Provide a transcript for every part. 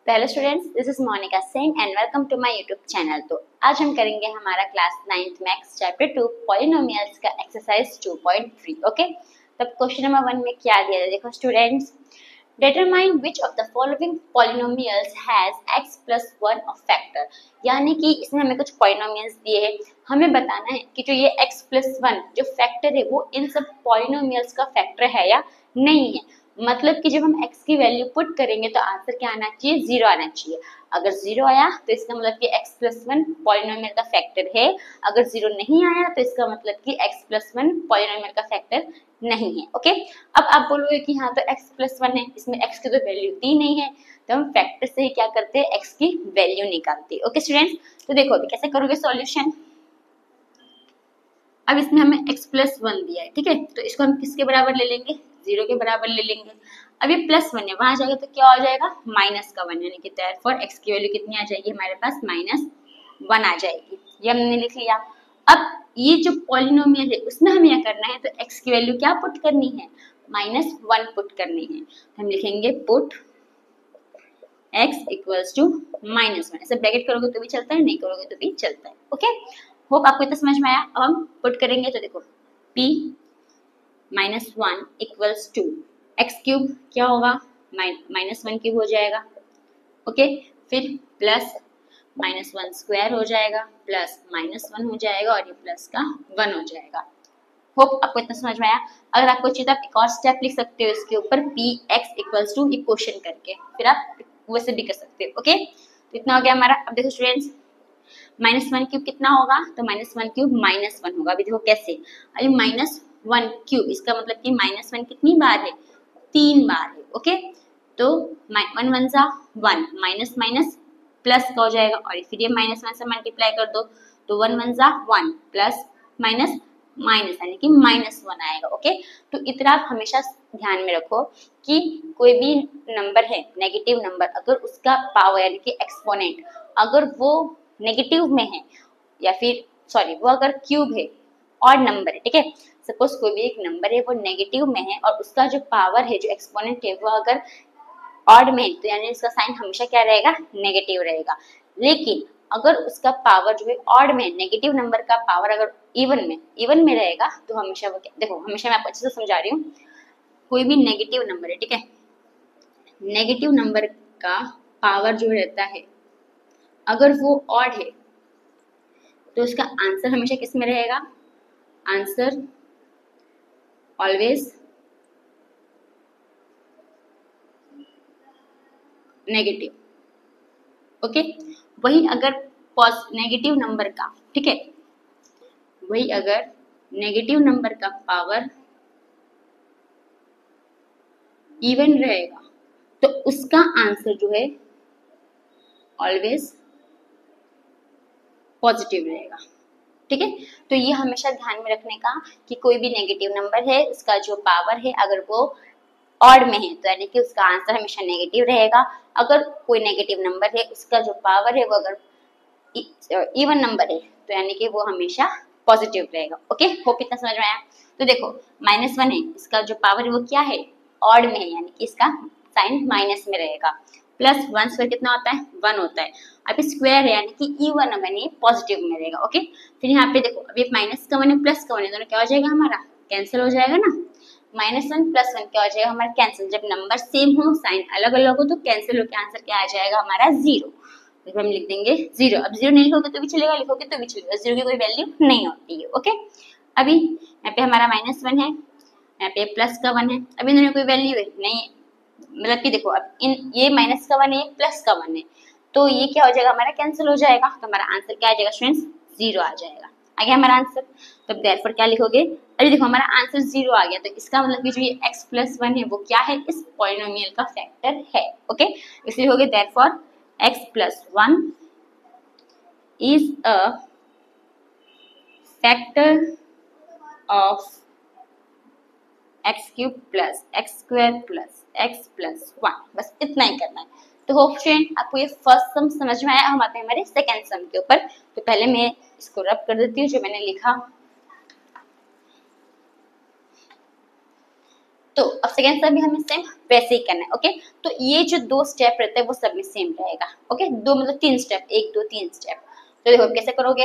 तो hello students, this is Monika Singh and welcome to my YouTube channel. तो आज हम करेंगे हमारा class 9th maths chapter 2 polynomials का एक्सरसाइज 2.3। ओके, तब क्वेश्चन नंबर 1 में क्या दिया है देखो students, determine which of the following polynomials has x plus 1 of factor. यानी कि इसमें हमें कुछ पॉलिनोमियल्स दिए हैं, हमें बताना है कि जो ये x प्लस 1 जो फैक्टर है वो इन सब पॉलिनोमियल्स का फैक्टर है या नहीं है। मतलब कि जब हम x की वैल्यू पुट करेंगे तो आंसर क्या आना चाहिए, 0 आना चाहिए। अगर 0 आया तो इसका मतलब कि x प्लस 1 पॉलिनोमियल का फैक्टर है, अगर 0 नहीं आया तो इसका मतलब कि x प्लस 1 पॉलिनोमियल का फैक्टर नहीं है। ओके, अब आप बोलोगे कि हाँ तो x प्लस 1 है, इसमें x की तो वैल्यू दी नहीं है, तो हम फैक्टर से ही क्या करते हैं, x की वैल्यू निकालते हैं। ओके स्टूडेंट्स, तो देखो अभी कैसे करोगे सॉल्यूशन। अब इसमें हमें x प्लस 1 दिया है, ठीक है, तो इसको हम किसके बराबर ले लेंगे, 0 के बराबर ले लेंगे। अब ये प्लस 1 है, वहां जाएगा तो क्या हो जाएगा, माइनस का 1, यानी कि देयरफॉर x की वैल्यू कितनी आ जाएगी हमारे पास, -1 आ जाएगी। ये हमने लिख लिया। अब ये जो पॉलिनोमियल है उसमें हमें क्या करना है, तो x की वैल्यू क्या पुट करनी है, -1 पुट करनी है। तो हम लिखेंगे पुट x इक्वल्स टू -1। ऐसे ब्रैकेट करोगे तो भी चलता है, नहीं करोगे तो भी चलता है। ओके, होप आपको इतना समझ में आया। अब हम पुट करेंगे तो देखो p -1 equals to x cube, क्या होगा, -1 क्यूब हो जाएगा। ओके, फिर प्लस -1 स्क्वायर हो जाएगा, प्लस -1 हो जाएगा और ये प्लस का 1 हो जाएगा। होप आपको इतना समझ में आया। अगर आपको चाहिए तो आप एक और स्टेप लिख सकते हो इसके ऊपर, P x equals to equation करके, फिर आप वैसे भी कर सकते हो। ओके, तो इतना हो गया हमारा। अब देखो स्टूडेंट्स, -1 क्यूब कितना होगा, तो -1 क्यूब -1 होगा। अभी देखो कैसे, अभी -1 क्यूब इसका मतलब कि -1 कितनी बार है, 3 बार है। ओके, तो 1 1 जा 1, माइनस माइनस प्लस का हो जाएगा, और फिर ये -1 से मल्टीप्लाई कर दो तो 1 1 जा 1 प्लस माइनस माइनस, यानी कि -1 आएगा। ओके, तो इतना आप हमेशा ध्यान में रखो कि कोई भी नंबर है, नेगेटिव नंबर, अगर उसका पावर यानी कि एक्सपोनेंट अगर वो नेगेटिव में है, या फिर सॉरी वो अगर क्यूब है, ऑड नंबर है, ठीक है, सपोज कोई भी एक नंबर है वो नेगेटिव में है और उसका जो पावर है, जो एक्सपोनेंट है वो अगर ऑड में है, तो यानी इसका साइन हमेशा क्या रहेगा, नेगेटिव रहेगा। लेकिन अगर उसका पावर जो है ऑड में, नेगेटिव नंबर का पावर अगर इवन में रहेगा, तो हमेशा वो क्या, देखो हमेशा मैं आपको अच्छे से समझा रही हूँ, कोई भी नेगेटिव नंबर है, ठीक है, नेगेटिव नंबर का पावर जो रहता है अगर वो ऑड है तो उसका आंसर हमेशा किस में रहेगा, आंसर ऑलवेज नेगेटिव। ओके, वही अगर नेगेटिव नंबर का, ठीक है, वही अगर नेगेटिव नंबर का पावर इवन रहेगा तो उसका आंसर जो है ऑलवेज पॉजिटिव रहेगा। ठीक है, तो ये हमेशा ध्यान में रखने का कि कोई भी नेगेटिव नंबर है उसका जो पावर है अगर वो ऑड में है तो यानी कि उसका आंसर हमेशा नेगेटिव रहेगा। अगर कोई नेगेटिव नंबर है उसका जो पावर है वो अगर इवन नंबर है तो यानी कि वो हमेशा पॉजिटिव रहेगा। ओके, होप इतना समझ में आया। तो देखो -1 है, इसका जो पावर है वो क्या है, ऑड में है, यानी कि इसका साइन माइनस में रहेगा। प्लस 1 स्क्वायर कितना होता है, 1 होता है। अब स्क्वायर है यानी कि इवन यानी पॉजिटिव में रहेगा। ओके, फिर यहाँ पे देखो अभी माइनस का 1 है, प्लस का 1 है, दोनों क्या हो जाएगा हमारा, कैंसिल हो जाएगा ना। -1 प्लस 1 क्या हो जाएगा हमारा, कैंसिल। जब नंबर सेम हो, साइन अलग अलग हो तो कैंसिल होकर आंसर क्या आ जाएगा हमारा, 0। तो हम लिख देंगे 0। अब 0 नहीं लिखोगे तो भी चलेगा, लिखोगे तो भी चलेगा, 0 की कोई वैल्यू नहीं होती है। ओके, अभी यहाँ पे हमारा -1 है, यहाँ पे प्लस का 1 है, अभी इन्होंने कोई वैल्यू है नहीं, मतलब कि देखो अब इन ये माइनस का 1 है, प्लस का 1 है, तो ये क्या हो जाएगा हमारा, कैंसिल हो जाएगा, तो हमारा आंसर क्या आ जाएगा स्टूडेंट्स, 0 आ जाएगा। आ गया हमारा आंसर। तो देयरफॉर क्या लिखोगे, अरे देखो हमारा आंसर 0 आ गया, तो इसका मतलब कि जो ये x प्लस 1 है वो क्या है, इस पॉलिनोमियल का फैक्टर है। ओके, इसलिए लिखोगे therefore x plus 1 is a factor of x cube plus x square plus x plus 1। बस इतना ही करना है। तो होप फ्रेंड आपको ये फर्स्ट सम समझ में आया। हम आते हैं हमारे सेकेंड सम के ऊपर। तो पहले मैं इसको रब कर देती हूँ जो मैंने लिखा। तो अब सेकेंड स्टेप भी हमें सेम वैसे ही करना है। ओके, तो ये जो 2 स्टेप रहते हैं वो सब में सेम रहेगा। ओके, 2 मतलब 3 स्टेप, 1 2 3 स्टेप। तो देखो कैसे करोगे,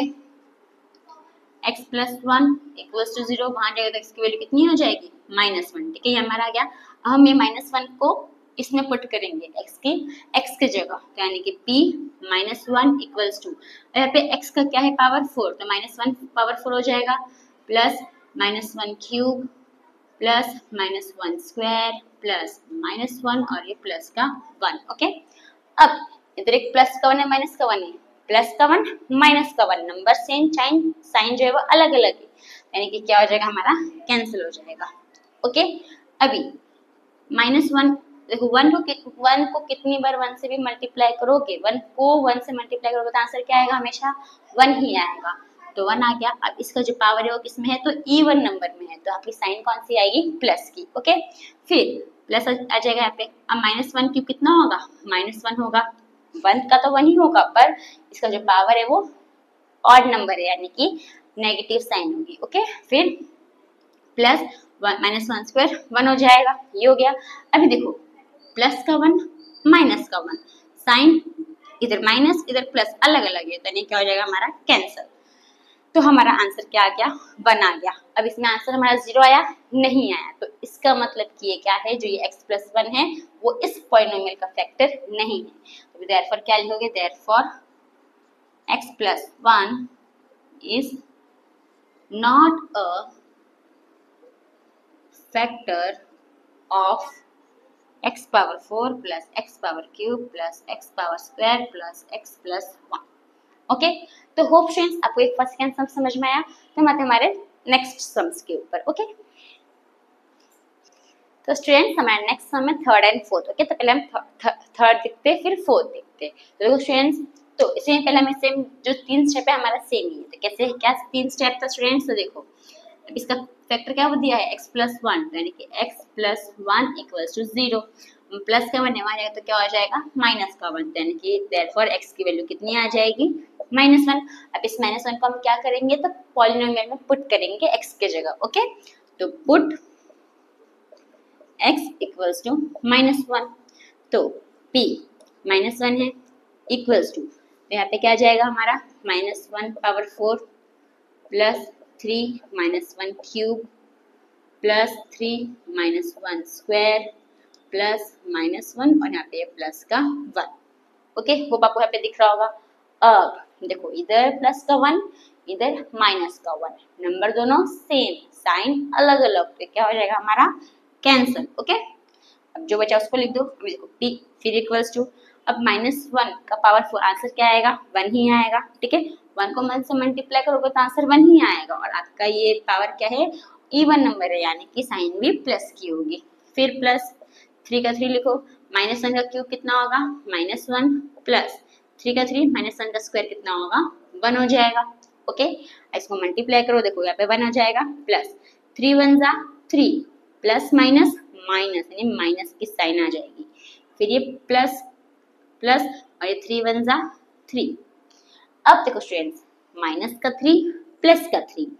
x प्लस 1 इक्वल्स टू 0, वहां जाएगा तो x की वैल्यू कितनी हो जाएगी -1। ठीक है, ये हमारा आ गया। अब हम ये -1 को इसमें पुट करेंगे x की जगह, तो यानी कि p -1 इक्वल्स टू, यहाँ पे x का क्या है पावर 4, तो -1 पावर 4 हो जाएगा, plus -1 cube plus -1 square plus -1 और ये प्लस का 1। ओके, अब इधर एक प्लस का 1 है, माइनस का 1 है, प्लस का 1 माइनस का 1, नंबर सेम, साइन जो है वो अलग अलग है, यानी कि क्या हो जाएगा हमारा, कैंसिल हो जाएगा। ओके, अभी -1, देखो 1 को कितनी बार 1 से भी मल्टीप्लाई करोगे, 1 को 1 से मल्टीप्लाई करोगे तो आंसर क्या आएगा, हमेशा 1 ही आएगा। तो 1 आ गया। अब इसका जो पावर है वो किसमें है, तो इवन नंबर में है, तो आपकी साइन कौन सी आएगी, प्लस की। ओके, फिर प्लस आ जाएगा यहाँ पे। अब -1 क्यूब कितना होगा, -1 होगा, 1 का तो 1 ही होगा, पर इसका जो पावर है वो ऑड नंबर है, यानी कि नेगेटिव साइन होगी। ओके, फिर प्लस -1 स्क्वायर 1 हो जाएगा, ये हो गया। अभी देखो प्लस का 1 माइनस का 1, साइन इधर माइनस इधर प्लस अलग अलग है, तो क्या हो जाएगा हमारा, कैंसल। तो हमारा आंसर क्या आ गया, 1 आ गया। अब इसमें आंसर हमारा 0 आया, नहीं आया, तो इसका मतलब कि ये क्या है, जो ये x प्लस 1 है वो इस पॉलिनोमियल का फैक्टर नहीं है। तो देयरफॉर क्या लिखोगे, therefore x plus 1 is not a factor of x power 4 plus x power cube plus x power square plus x plus 1। Okay, तो होप स्टूडेंट्स आपको एक फर्स्ट सेकंड सम समझ में आया। तो हम आते हैं हमारे नेक्स्ट सम्स के ऊपर। ओके, तो स्टूडेंट्स हमारा नेक्स्ट सम है थर्ड एंड फोर्थ। ओके, तो पहले हम थर्ड देखते फिर फोर्थ देखते। तो देखो स्टूडेंट्स, तो इसमें पहले हमें सेम जो 3 स्टेप है हमारा सेम ही है। तो कैसे, क्या 3 स्टेप था स्टूडेंट्स, तो देखो अब इसका फैक्टर क्या दिया है, x प्लस 1, यानी कि x plus 1 equals to 0, plus का 1 है तो क्या हो जाएगा, माइनस का 1, यानी कि देयरफॉर x की वैल्यू कितनी आ जाएगी, -1। अब इस -1 को हम क्या करेंगे, तो पॉलिनोमियल में पुट करेंगे x के जगह। ओके, तो पुट x इक्वल्स टू -1, तो p -1 है इक्वल्स टू, तो यहाँ पे क्या जाएगा हमारा, -1 power 4 plus 3 -1 cube plus 3 -1 square plus -1 और यहाँ पे प्लस का 1। ओके, होप आपको यहाँ पे दिख रहा होगा। अब देखो इधर प्लस का 1 इधर माइनस का 1, नंबर दोनों सेम, साइन अलग अलग, तो क्या हो जाएगा हमारा, कैंसल। ओके, अब जो बचा उसको लिख दो। देखो p फिर इक्वल्स टू, अब -1 का पावर 4, आंसर क्या आएगा, 1 ही आएगा। ठीक है, 1 को 1 से मल्टीप्लाई करोगे तो आंसर 1 ही आएगा, और आपका ये पावर क्या है, इवन नंबर है, यानी कि साइन भी प्लस की होगी। फिर प्लस 3 का 3 लिखो, -1 का क्यूब कितना होगा, -1 प्लस 3 का 3 -1 का स्क्वायर कितना होगा, 1 हो जाएगा। ओके, इसको मल्टीप्लाई करो, देखो यहाँ पे 1 आ जाएगा, प्लस 3 1 जा 3 प्लस माइनस माइनस, यानी माइनस की साइन आ जाएगी। फिर ये प्लस प्लस और ये 3 1 जा 3। अब देखो स्टूडेंट्स, माइनस का 3 प्लस का 3,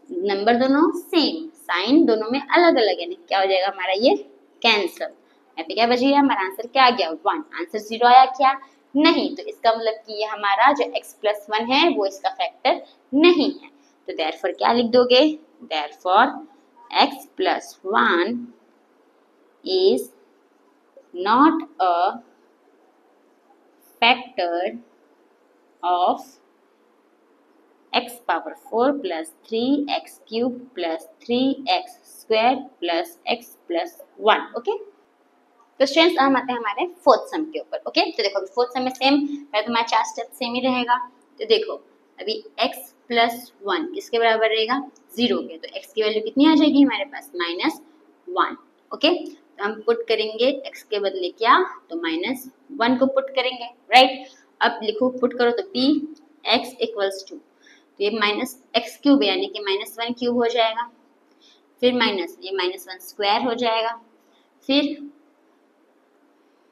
नंबर दोनों सेम, साइन दोनों में अलग अलग, यानी क्या हो जाएगा हमारा ये, कैंसल। यहाँ पे क्या बच गया, हमारा आंसर क्या आ गया, 1। आंसर 0 आया क्या, नहीं, तो इसका मतलब कि ये हमारा जो x प्लस 1 है वो इसका फैक्टर नहीं है। तो देयरफॉर क्या लिख दोगे, therefore x plus 1 is not a factor of x power 4 plus 3x cube plus 3x square plus x plus 1। Okay, तो स्टूडेंट्स हम आते हैं हमारे फोर्थ सम के ऊपर। ओके, तो देखो फोर्थ सम में सेम, पहले तुम्हारा 4 स्टेप सेम ही रहेगा। तो देखो अभी x प्लस 1 किसके बराबर रहेगा, 0 के, तो x की वैल्यू कितनी आ जाएगी हमारे पास, -1। ओके, तो हम पुट करेंगे x के बदले क्या, तो -1 को पुट करेंगे, राइट। अब लिखो, पुट करो, तो p x इक्वल्स टू, तो ये माइनस एक्स क्यूब है, यानी कि -1 क्यूब हो जाएगा, फिर माइनस ये -1 स्क्वायर हो जाएगा, फिर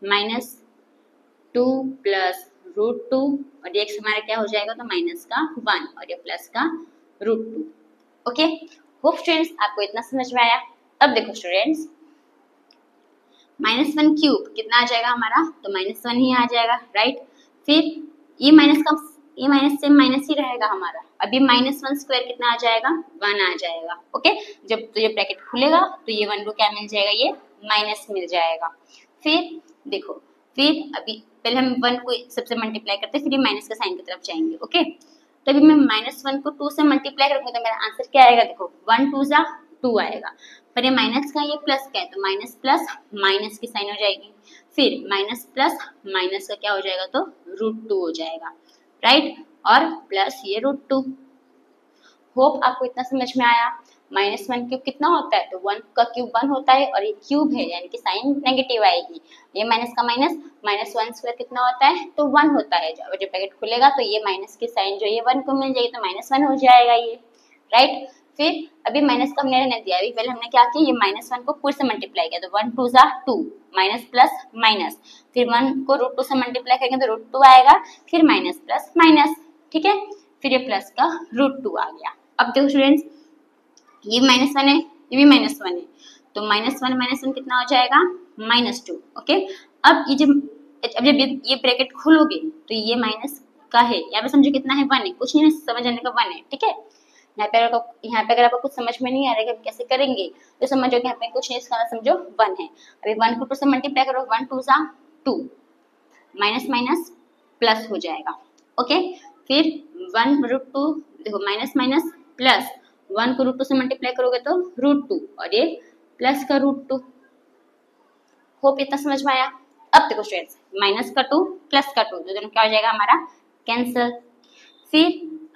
-2 प्लस √2 और ये x हमारा क्या हो जाएगा, तो माइनस का 1 और ये प्लस का √2। ओके, होप स्टूडेंट्स आपको इतना समझ में आया। अब देखो स्टूडेंट्स, -1 क्यूब कितना आ जाएगा हमारा, तो -1 ही आ जाएगा, राइट। फिर ये माइनस से माइनस ही रहेगा हमारा। अभी -1 स्क्वायर कितना आ जाएगा, 1 आ जाएगा, ओके। जब तो ये ब्रैकेट खुलेगा तो ये 1 को क्या मिल जाएगा, ये माइनस मिल जाएगा। फिर देखो, फिर अभी पहले हम 1 को सबसे मल्टीप्लाई करते हैं, फिर ये माइनस का साइन की तरफ जाएंगे, ओके। तो अभी मैं -1 को 2 से मल्टीप्लाई करूंगा तो मेरा आंसर क्या आएगा, देखो 1 2 जा 2 आएगा। पर ये माइनस का, ये प्लस का है, तो माइनस प्लस माइनस की साइन हो जाएगी। फिर माइनस प्लस माइनस का क्या हो जाएगा, तो √2 हो जाएगा, राइट। और प्लस ये √2। होप आपको इतना समझ में आया। -1 क्यूब कितना होता है, तो 1 का क्यूब 1 होता है, और ये क्यूब है यानी कि साइन नेगेटिव आएगी। ये माइनस का माइनस, -1 स्क्वायर कितना होता है, तो 1 होता है। जब ब्रैकेट खुलेगा तो ये माइनस की साइन जो ये 1 को मिल जाएगी, तो -1 हो जाएगा ये, राइट। फिर अभी माइनस का हमने रहने दिया, अभी पहले हमने क्या किया, ये -1 को पूरे से मल्टीप्लाई किया, तो 1 2 जा 2, माइनस प्लस माइनस, फिर 1 को √2 से मल्टीप्लाई करेंगे तो √2 आएगा, फिर माइनस प्लस माइनस, ठीक है। फिर ये प्लस का √2 आ गया। अब देखो स्टूडेंट्स, ये -1 है, ये भी -1 है, तो -1 कितना हो जाएगा, -2, ओके। अब जब ये ब्रैकेट खोलोगे तो ये माइनस का है, यहाँ पे समझो कितना है, 1 है, कुछ नहीं समझ आने का 1 है, ठीक है। यहाँ पे अगर आपको कुछ समझ में नहीं आ रहा है कि कैसे करेंगे, तो समझो कि यहाँ पे कुछ नहीं, इसका समझो 1 है। अभी 1 को 2 से मल्टीप्लाई करो, 1 2 जा 2, माइनस माइनस प्लस हो जाएगा, ओके। फिर 1 √2, देखो माइनस माइनस प्लस, 1 को √2 से मल्टीप्लाई करोगे तो √2, और ये प्लस का √2। होप इतना समझ में आया। अब देखो स्टूडेंट्स, माइनस का 2 प्लस का 2, दोनों क्या हो जाएगा हमारा, कैंसल। फिर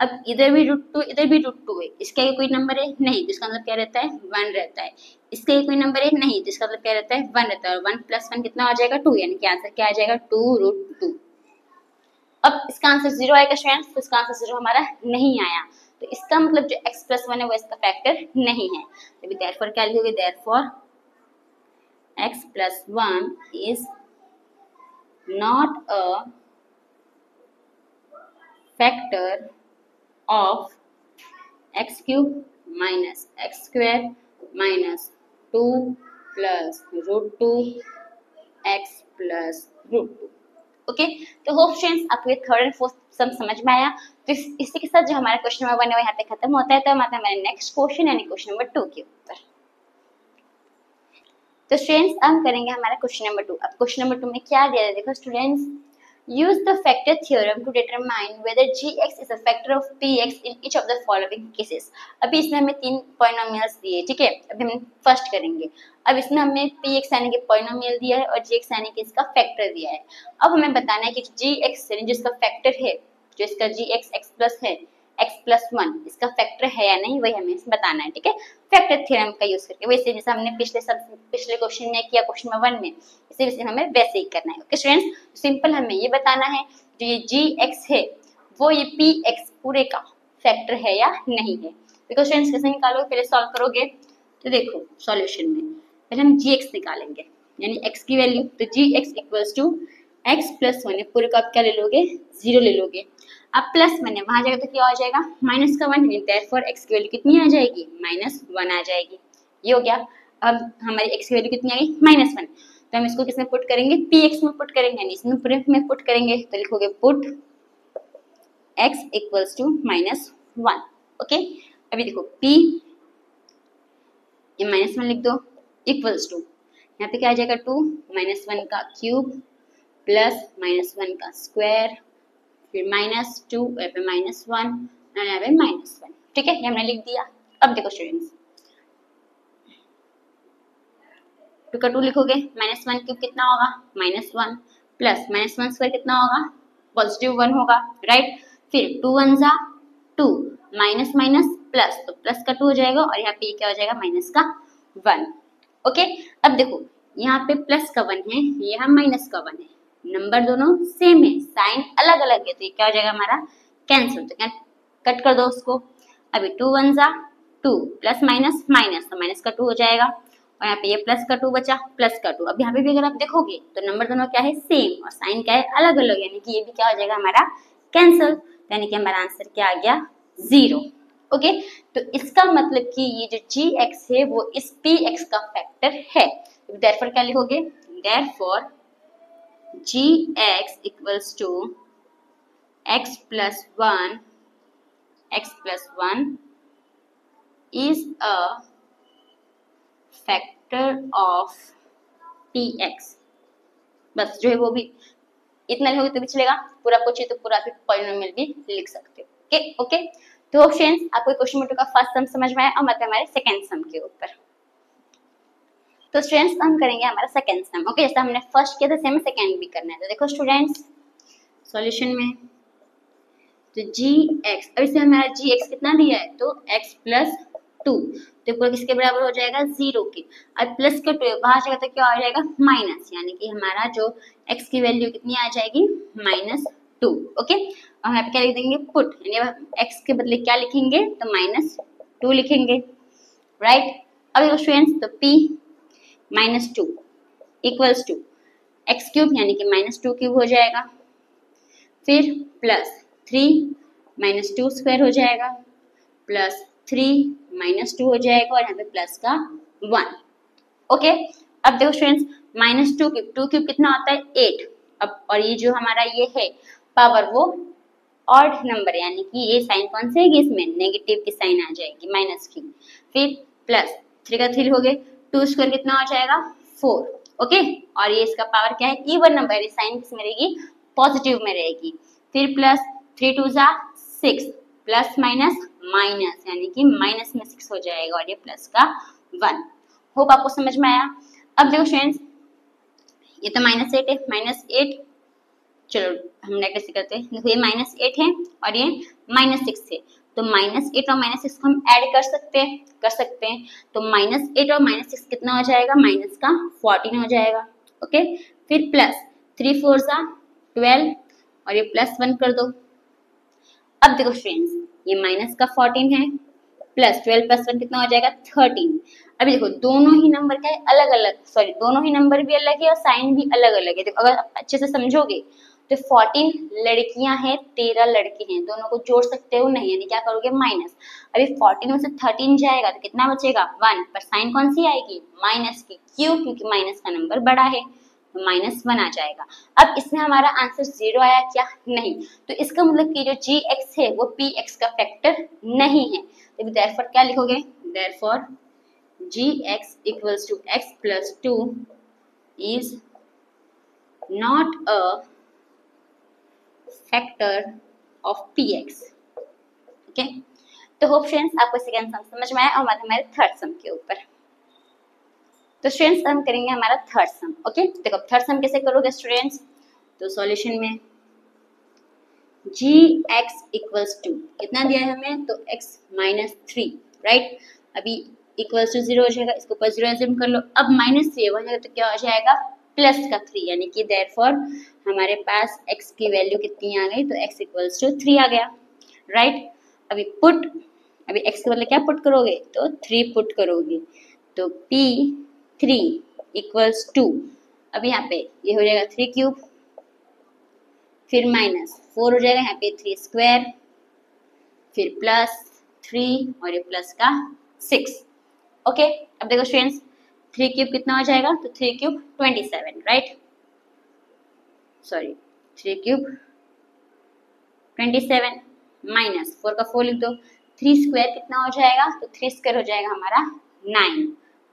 अब इधर भी √2 इधर भी √2 है, इसका ये कोई नंबर है नहीं, जिसका मतलब क्या रहता है, 1 रहता है। इसका ये कोई नंबर है नहीं, जिसका मतलब क्या रहता है, 1 रहता है। और 1 + 1 कितना आ जाएगा, 2, यानी कि आंसर क्या आ जाएगा, 2√2। अब इसका आंसर 0 आएगा स्टूडेंट्स, तो इसका आंसर 0 हमारा नहीं आया, तो इसका मतलब जो x + 1 है वो इसका फैक्टर नहीं है। तो देयरफॉर क्या लिखोगे, therefore x + 1 is not a factor of x³ - x² - 2 + √2 x + √2, okay. तो होप स्टूडेंट्स आपको ये 3rd और 4th सम समझ में आया। तो इसी के साथ जो हमारा क्वेश्चन नंबर 1 है वो यहाँ पे खत्म होता है। तो हम आते हैं हमारे नेक्स्ट क्वेश्चन यानी क्वेश्चन नंबर 2 के ऊपर। तो स्टूडेंट्स हम करेंगे हमारा क्वेश्चन नंबर 2। अब क्वेश्चन नंबर 2 में क्या दिया है, देखो students, use the factor theorem to determine whether gx is a factor of px in each of the following cases। अभी इसमें हमें 3 पॉलिनोमियल्स दिए, ठीक है। अभी हम फर्स्ट करेंगे। अब इसमें हमें px यानी कि पॉलिनोमियल दिया है और gx यानी कि इसका फैक्टर दिया है। अब हमें बताना है कि gx यानी जिसका फैक्टर है, जो इसका gx x प्लस है, x + 1 इसका फैक्टर है या नहीं, वही हमें बताना है, ठीक है। फैक्टर थ्योरम का यूज करके, वैसे जैसे हमने पिछले क्वेश्चन में किया, क्वेश्चन नंबर 1 में, इसी वजह से हमें वैसे ही करना है, ओके स्टूडेंट्स। सिंपल हमें ये बताना है जो ये gx है वो ये px पूरे का फैक्टर है या नहीं है। देखो स्टूडेंट्स कैसे निकालोगे, पहले सॉल्व करोगे तो देखो सॉल्यूशन में पहले हम gx निकालेंगे यानी x की वैल्यू, तो gx = x + 1 है, पूरे का आप क्या ले लोगे, 0 ले लोगे। अब +1 है, वहां जाएगा तो क्या हो जाएगा, माइनस का 1, देयरफॉर x की वैल्यू कितनी आ जाएगी, -1 आ जाएगी। ये हो गया। अब हमारी x की वैल्यू कितनी आ गई, -1, तो हम इसको किसमें पुट करेंगे, px में पुट करेंगे, यानी इसमें पूरे में पुट करेंगे, तो लिखोगे पुट x = -1, ओके। अभी देखो p ये -1 लिख दो, इक्वल्स टू यहाँ पे क्या आ जाएगा, 2 -1 का क्यूब प्लस -1 का स्क्वायर, फिर -2 यहाँ पे -1 और यहाँ पे -1, ठीक है, ये हमने लिख दिया। अब देखो स्टूडेंट्स, 2 का 2 लिखोगे, -1 क्यूब कितना होगा, -1 प्लस -1 स्क्वायर कितना होगा, +1 होगा, राइट। फिर 2 1 जा 2, माइनस माइनस प्लस, तो प्लस का 2 हो जाएगा और यहाँ पे क्या हो जाएगा, माइनस का 1, ओके। अब देखो यहाँ पे प्लस का 1 है, यहाँ माइनस का 1 है, नंबर दोनों सेम है, साइन अलग अलग है, तो ये क्या हो जाएगा हमारा, कैंसिल, तो कट कर दो उसको। अभी 2 1 जा 2 प्लस माइनस माइनस, तो माइनस का 2 हो जाएगा और यहाँ पे ये प्लस का 2 बचा, प्लस का 2। अब यहाँ पे भी अगर आप देखोगे तो नंबर दोनों क्या है, सेम, और साइन क्या है, अलग अलग, यानी कि ये भी क्या हो जाएगा हमारा, कैंसिल, यानी कि हमारा आंसर क्या आ गया, 0, ओके। तो इसका मतलब कि ये जो gx है वो इस px का फैक्टर है। देयरफॉर क्या लिखोगे, Therefore, gx equals to x plus 1 is a factor of px. बस जो है वो भी इतना लिखोगे तो भी चलेगा, पूरा कुछ है तो पूरा भी पॉलिनोमियल भी लिख सकते हो। Okay okay. तो फ्रेंड्स, आपको क्वेश्चन नंबर 2 का फर्स्ट सम समझ में आया और मतलब हमारे सेकंड सम के ऊपर। तो स्टूडेंट्स हम करेंगे हमारा सेकंड सम। ओके, जैसा हमने फर्स्ट किया था सेम सेकंड भी करना है। तो देखो स्टूडेंट्स, सॉल्यूशन में तो gx, अब इसे हमारा gx कितना दिया है तो x plus 2, तो पूरा किसके बराबर हो जाएगा 0 के। अब प्लस का 2 बाहर जाएगा तो क्या हो जाएगा माइनस, यानी कि हमारा जो x की वैल्यू कितनी आ जाएगी -2। ओके, और यहाँ पे क्या लिख देंगे पुट, यानी x के बदले क्या लिखेंगे तो -2 लिखेंगे, राइट। अब देखो स्टूडेंट्स, तो p -2 equals to x cube, यानी कि -2 क्यूब हो जाएगा, फिर प्लस 3 -2 स्क्वायर हो जाएगा, प्लस 3 -2 हो जाएगा, और यहाँ पे प्लस का 1। ओके, अब देखो स्टूडेंट्स, -2 क्यूब, 2 क्यूब कितना होता है 8। अब और ये जो हमारा ये है पावर वो ऑड नंबर, यानी कि ये साइन कौन से है इसमें नेगेटिव की साइन आ जाएगी माइनस की, फिर प्लस 3 का 3 हो गए, 2 स्क्वायर कितना हो जाएगा 4। ओके, और ये इसका पावर क्या है इवन नंबर, ये साइन किसमें रहेगी पॉजिटिव में रहेगी, फिर प्लस 3 2 जा 6, प्लस माइनस माइनस, यानी कि माइनस में 6 हो जाएगा, और ये प्लस का 1। होप आपको समझ में आया। अब देखो फ्रेंड्स, ये तो -8 है, -8, चलो हम नेगेटिव से करते हैं। देखो ये -8 है और ये -6 है, तो -8 और -6 को हम ऐड कर सकते हैं। तो -8 और -6 कितना हो जाएगा माइनस का 14 हो जाएगा। ओके, फिर प्लस 3 4 जा 12, और ये प्लस 1 कर दो। अब देखो फ्रेंड्स, ये माइनस का 14 है, प्लस 12 प्लस 1 कितना हो जाएगा 13। अभी देखो दोनों ही नंबर क्या है अलग अलग, सॉरी दोनों ही नंबर भी अलग है और साइन भी अलग अलग है। देखो अगर आप अच्छे से समझोगे तो 14 लड़कियां हैं 13 लड़के हैं, दोनों को जोड़ सकते हो नहीं, यानी क्या करोगे माइनस। अभी 14 में से 13 जाएगा तो कितना बचेगा 1, पर साइन कौन सी आएगी माइनस की, क्यों, क्योंकि माइनस का नंबर बड़ा है, -1 आ जाएगा। अब इसमें हमारा आंसर 0 आया क्या, नहीं, तो इसका मतलब कि जो gx है वो px का फैक्टर नहीं है। तो therefore क्या लिखोगे, therefore gx equals to x plus 2 is not a factor of px। Okay, तो होप फ्रेंड्स आपको सेकंड सम समझ में आया, और हमारे थर्ड सम के ऊपर। तो स्टूडेंट्स हम करेंगे हमारा थर्ड सम। ओके, देखो थर्ड सम कैसे करोगे स्टूडेंट्स, तो सॉल्यूशन में gx equals to कितना दिया है हमें तो x -3, राइट। अभी इक्वल्स टू 0 हो जाएगा, इसको ऊपर 0 एज्यूम कर लो। अब -3 हो जाएगा तो क्या हो जाएगा प्लस का 3, यानी कि देयरफॉर हमारे पास x की वैल्यू कितनी आ गई तो x इक्वल्स टू 3 आ गया, राइट। अभी पुट, अभी x के बदले क्या पुट करोगे तो 3 पुट करोगे, तो p3 इक्वल्स टू, अब यहाँ पे ये हो जाएगा 3 क्यूब, फिर -4 हो जाएगा, यहाँ पे 3 स्क्वायर, फिर प्लस 3 और ये प्लस का 6। ओके, अब देखो स्टूडेंट्स 3 क्यूब कितना हो जाएगा तो 3 क्यूब 27, राइट, सॉरी 3 क्यूब 27 -4 का 4 लिख दो, 3 स्क्वायर कितना हो जाएगा तो 3 स्क्वायर हो जाएगा हमारा 9,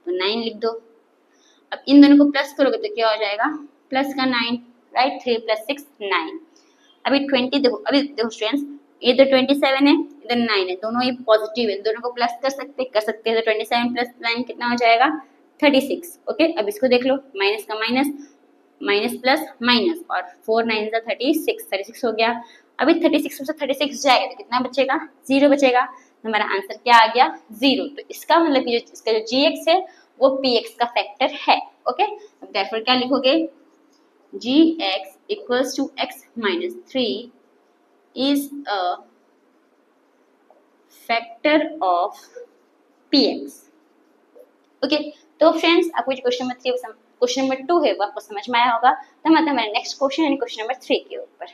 तो 9 लिख दो। अब इन दोनों को प्लस करोगे तो क्या हो जाएगा प्लस का 9, राइट, 3 + 6 9। अभी 20 देखो, अभी देखो स्टूडेंट्स ये तो 27 है, इधर 9 है, दोनों ही पॉजिटिव है, दोनों को प्लस कर सकते हैं। तो 27 + 9 कितना हो जाएगा 36। ओके, अब इसको देख लो, माइनस का माइनस, माइनस प्लस माइनस, और 4 9 = 36 हो गया। अभी 36 में से 36 जाएगा तो कितना बचेगा 0 बचेगा, तो हमारा आंसर क्या आ गया 0। तो इसका मतलब कि इसका जो gx है वो px का फैक्टर है। ओके, अब देयरफॉर क्या लिखोगे, gx equals to x - 3 is a factor of px। Okay, तो फ्रेंड्स आपको जो क्वेश्चन नंबर 3 क्वेश्चन नंबर 2 है वो आपको समझ में आया होगा। तो हम आते हैं हमारे नेक्स्ट क्वेश्चन यानी क्वेश्चन नंबर 3 के ऊपर।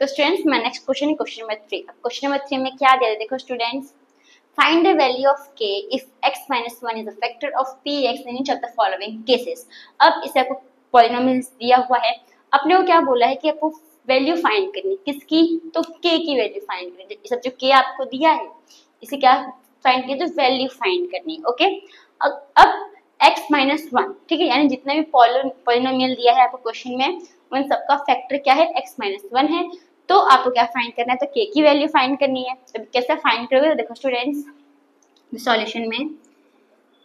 तो स्टूडेंट्स मैं नेक्स्ट क्वेश्चन नंबर 3, अब क्वेश्चन नंबर 3 में क्या दिया है देखो students, Find the value of k if x minus 1 is a factor of px in each of the following cases. अब इसे आपको पॉलिनोमियल्स दिया हुआ है, अपने को क्या बोला है कि आपको वैल्यू फाइंड करनी, किसकी, तो k की वैल्यू फाइंड करनी। सब जो k आपको दिया है इसे क्या फाइंड करनी, तो वैल्यू फाइंड करनी। ओके, अब x माइनस 1, ठीक है, यानी जितना भी पॉलिनोमियल दिया है आपको क्वेश्चन में उन सबका फैक्टर क्या है, x माइनस 1 है। तो आपको क्या फाइंड करना है, तो k की वैल्यू फाइंड करनी है। तो कैसे फाइंड करोगे, तो देखो स्टूडेंट्स सॉल्यूशन में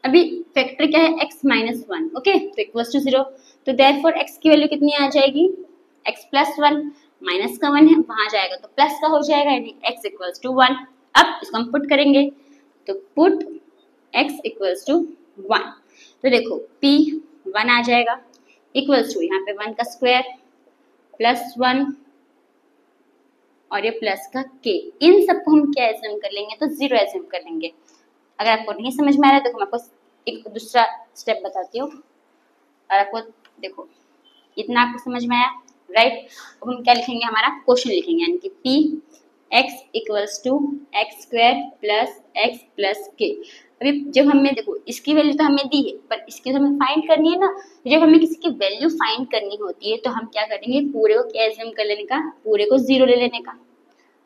अभी फैक्टर क्या है, x माइनस 1, ओके, तो इक्वल्स टू 0, तो देयरफॉर x की वैल्यू कितनी आ जाएगी, x प्लस 1, माइनस का 1 है वहां जाएगा तो प्लस का हो जाएगा, यानी x इक्वल्स टू 1। अब इसको हम पुट करेंगे, तो पुट x इक्वल्स टू 1, तो देखो p 1 आ जाएगा इक्वल्स टू यहाँ पे 1 का स्क्वायर प्लस 1 और ये प्लस का k, इन सबको हम क्या एज्यूम कर लेंगे, तो 0 एज्यूम कर लेंगे। अगर आपको नहीं समझ में आ रहा है तो मैं आपको एक दूसरा स्टेप बताती हूँ, और आपको देखो इतना आपको समझ में आया, राइट। अब हम क्या लिखेंगे, हमारा क्वेश्चन लिखेंगे, यानी कि p x equals to x square plus x plus k. अभी जब हमें देखो इसकी वैल्यू तो हमें दी है, पर इसकी तो हमें फाइंड करनी है ना, तो जब हमें किसी की वैल्यू फाइंड करनी होती है तो हम क्या करेंगे, पूरे को क्या एज्यूम कर लेने का, पूरे को 0 ले लेने का,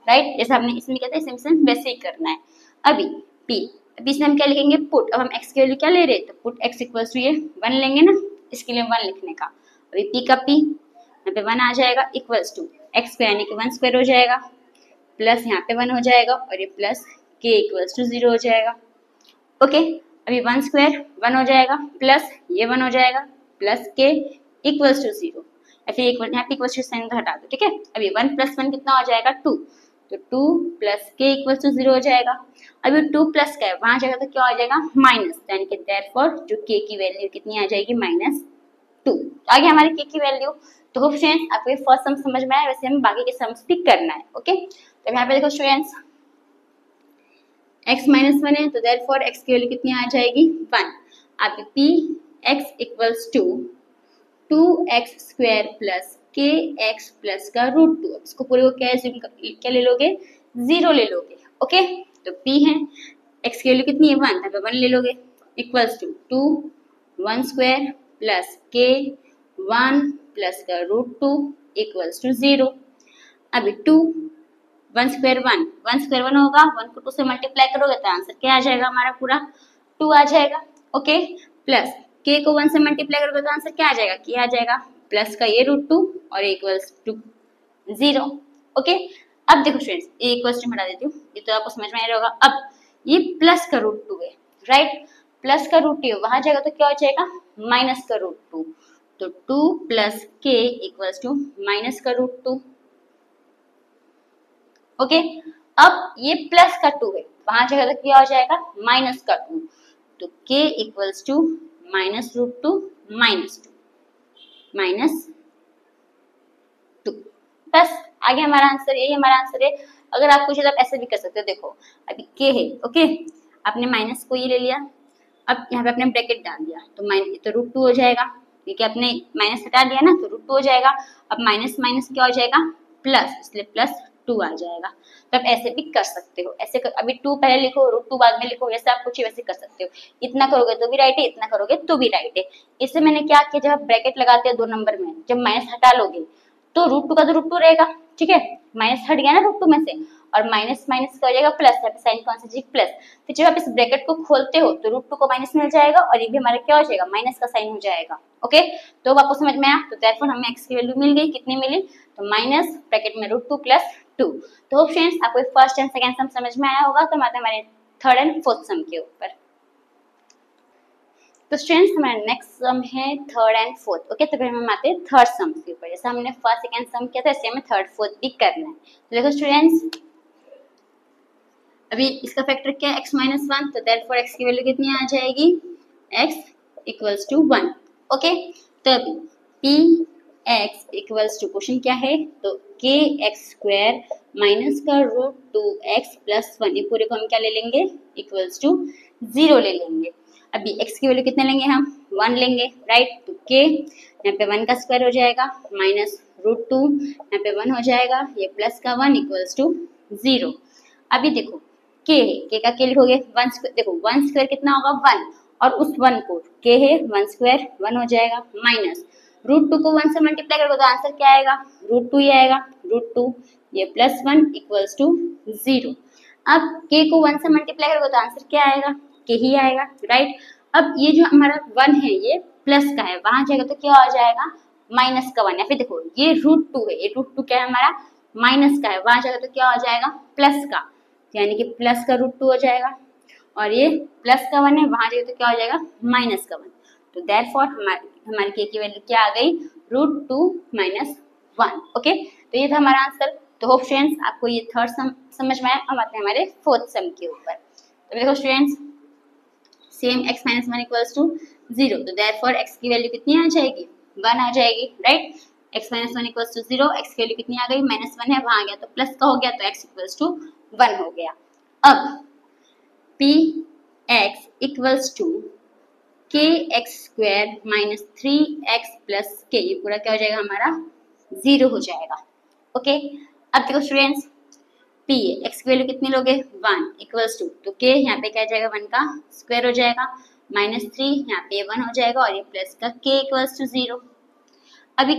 राइट। जैसे हमने इसमें कहते हैं सेम वैसे ही करना है। अभी p, अभी इसमें हम क्या लिखेंगे, पुट, अब हम x की वैल्यू क्या ले रहे हैं, तो पुट x इक्वल्स टू ये 1 लेंगे ना, इसके लिए 1 लिखने का। अभी p का p यहाँ पे 1 आ जाएगा इक्वल्स टू एक्स स्क्वायर यानी कि 1 स्क्वायर हो जाएगा, प्लस यहाँ पे 1 हो जाएगा और ये प्लस k इक्वल्स टू 0 हो जाएगा। ओके, अभी 1 स्क्वायर 1 हो जाएगा प्लस ये 1 हो जाएगा प्लस k इक्वल्स टू 0, या फिर यहाँ पे इक्वल्स टू साइन तो हटा दो, ठीक है। अभी 1 प्लस 1 कितना हो जाएगा, 2, तो 2 प्लस k इक्वल्स टू 0 हो जाएगा। अभी 2 प्लस का है वहां जाएगा तो क्या हो जाएगा, माइनस, यानी कि देयरफॉर जो k की वैल्यू कितनी आ जाएगी, -2। आगे हमारी k की वैल्यू, तो होप स्टूडेंट्स आपको ये फर्स्ट सम समझ में आया, वैसे हमें बाकी के सम्स भी करना है। ओके, तो यहाँ पे देखो स्टूडेंट्स x माइनस 1 है, तो देयरफॉर x की वैल्यू कितनी आ जाएगी, 1। अब p x equals to 2x square plus kx plus का √2, इसको पूरे को क्या ले लोगे, 0 ले लोगे। ओके, तो p है, x की वैल्यू कितनी है, 1, तब 1 ले लोगे equals to 2 1 square plus k 1 plus का √2 इक्वल्स टू 0। अभी 2 1 स्क्वायर 1 स्क्वायर 1 होगा, 1 को 2 से मल्टीप्लाई करोगे तो आंसर क्या आ जाएगा, हमारा पूरा 2 आ जाएगा। ओके, प्लस k को 1 से मल्टीप्लाई करोगे तो आंसर क्या आ जाएगा, k आ जाएगा, प्लस का ये √2 और इक्वल्स टू 0। ओके, अब देखो स्टूडेंट्स ये इक्वल्स टू हटा देती हूँ, ये तो आपको समझ में आ रहा होगा। अब ये प्लस का √2 है, राइट, प्लस का √2 वहां जाएगा तो क्या हो जाएगा, माइनस का √2, तो 2 plus k equals to minus का √2। ओके, अब ये प्लस का 2 है, वहां जाएगा तो क्या हो जाएगा, माइनस का 2, तो k equals to minus √2 minus 2। बस आगे हमारा आंसर, यही हमारा आंसर है। अगर आप कुछ आप ऐसे भी कर सकते हो, देखो अभी k है, ओके, आपने माइनस को ये ले लिया, अब यहाँ पे आपने ब्रैकेट डाल दिया तो माइनस तो √2 हो जाएगा, क्योंकि आपने माइनस हटा दिया ना, तो √2 हो जाएगा। अब माइनस माइनस क्या हो जाएगा, प्लस, इसलिए प्लस 2 आ जाएगा। तो आप ऐसे भी कर सकते हो, ऐसे अभी 2 पहले लिखो √2 बाद में लिखो, जैसे आप कुछ वैसे कर सकते हो। इतना करोगे तो भी राइट है, इतना करोगे तो भी राइट है। इससे मैंने क्या किया, जब आप ब्रैकेट लगाते हो 2 नंबर में, जब माइनस हटा लोगे तो √2 का तो √2 रहेगा, ठीक है, माइनस हट गया ना √2 में से, और माइनस माइनस का हो जाएगा प्लस, यहाँ पे साइन कौन सा जी, प्लस। फिर जब आप इस ब्रैकेट को खोलते हो तो √2 को माइनस मिल जाएगा और ये भी हमारा क्या हो जाएगा, माइनस का साइन हो जाएगा। ओके, तो आपको समझ में आया, तो देयरफॉर हमें x की वैल्यू मिल गई, कितनी मिली, तो माइनस ब्रैकेट में √2 प्लस 2। तो होप फ्रेंड्स आपको फर्स्ट एंड सेकंड सम समझ में आया होगा। तो आते हैं हमारे थर्ड एंड फोर्थ सम के ऊपर। तो स्टूडेंट्स हमारा नेक्स्ट सम है थर्ड एंड फोर्थ। ओके, तो फिर हम आते हैं थर्ड सम के ऊपर। जैसे हमने फर्स्ट सेकंड सम किया था, ऐसे हमें थर्ड फोर्थ भी करना है। तो देखो स्टूडेंट्स, अभी इसका फैक्टर क्या है, x माइनस 1, तो देयरफॉर x की वैल्यू कितनी आ जाएगी, x इक्वल्स टू 1। ओके, तो अभी p x equals to, question क्या है, तो k x स्क्वायर माइनस का √2x प्लस 1, ये पूरे को हम क्या ले लेंगे, इक्वल्स टू 0 ले लेंगे। अभी x की वैल्यू कितने लेंगे, हम 1 लेंगे, राइट, तो k यहाँ पे 1 का स्क्वायर हो जाएगा माइनस √2, यहाँ पे 1 हो जाएगा, ये प्लस का 1 इक्वल्स टू 0। अभी देखो के है, के का के लिखोगे 1 स्क्वायर, देखो 1 स्क्वायर कितना होगा 1, और उस 1 को के है 1 स्क्वायर 1 हो जाएगा, माइनस √2 को 1 से मल्टीप्लाई करोगे तो आंसर क्या आएगा √2 ही आएगा, √2 ये +1 इक्वल्स टू 0। अब के को 1 से मल्टीप्लाई करोगे तो आंसर क्या आएगा के ही आएगा, राइट। अब ये जो हमारा 1 है ये प्लस का है, वहां जाएगा तो क्या हो जाएगा माइनस का 1 है। फिर देखो ये √2 है, ये √2 क्या है हमारा माइनस का है, वहां जाएगा तो क्या हो जाएगा प्लस का, यानी कि प्लस का √2 हो जाएगा, और ये प्लस का 1 है, वहां जाएगा तो क्या हो जाएगा माइनस का 1। तो देयरफॉर हमारी के की वैल्यू क्या आ गई √2 - 1। ओके, तो ये था हमारा आंसर। तो होप स्टूडेंट्स आपको ये थर्ड सम समझ में आया। अब आते हैं हमारे फोर्थ सम के ऊपर। तो देखो students, same x - 1 equals to 0, तो देयरफॉर x की वैल्यू कितनी आ जाएगी 1 आ जाएगी, right. x - 1 equals to 0, x की वैल्यू कितनी आ गई -1 है, वहां आ गया तो प्लस का हो गया, तो x इक्वल्स टू 1 हो गया। अब px equals to kx² - 3x + k, ये पूरा क्या हो जाएगा हमारा 0 हो जाएगा। ओके, अब देखो स्टूडेंट्स, p x की वैल्यू कितनी लोगे 1 इक्वल्स टू, तो k यहाँ पे क्या जाएगा 1 का स्क्वायर हो जाएगा, -3 यहाँ पे 1 हो जाएगा, और ये प्लस का k इक्वल्स टू 0। अभी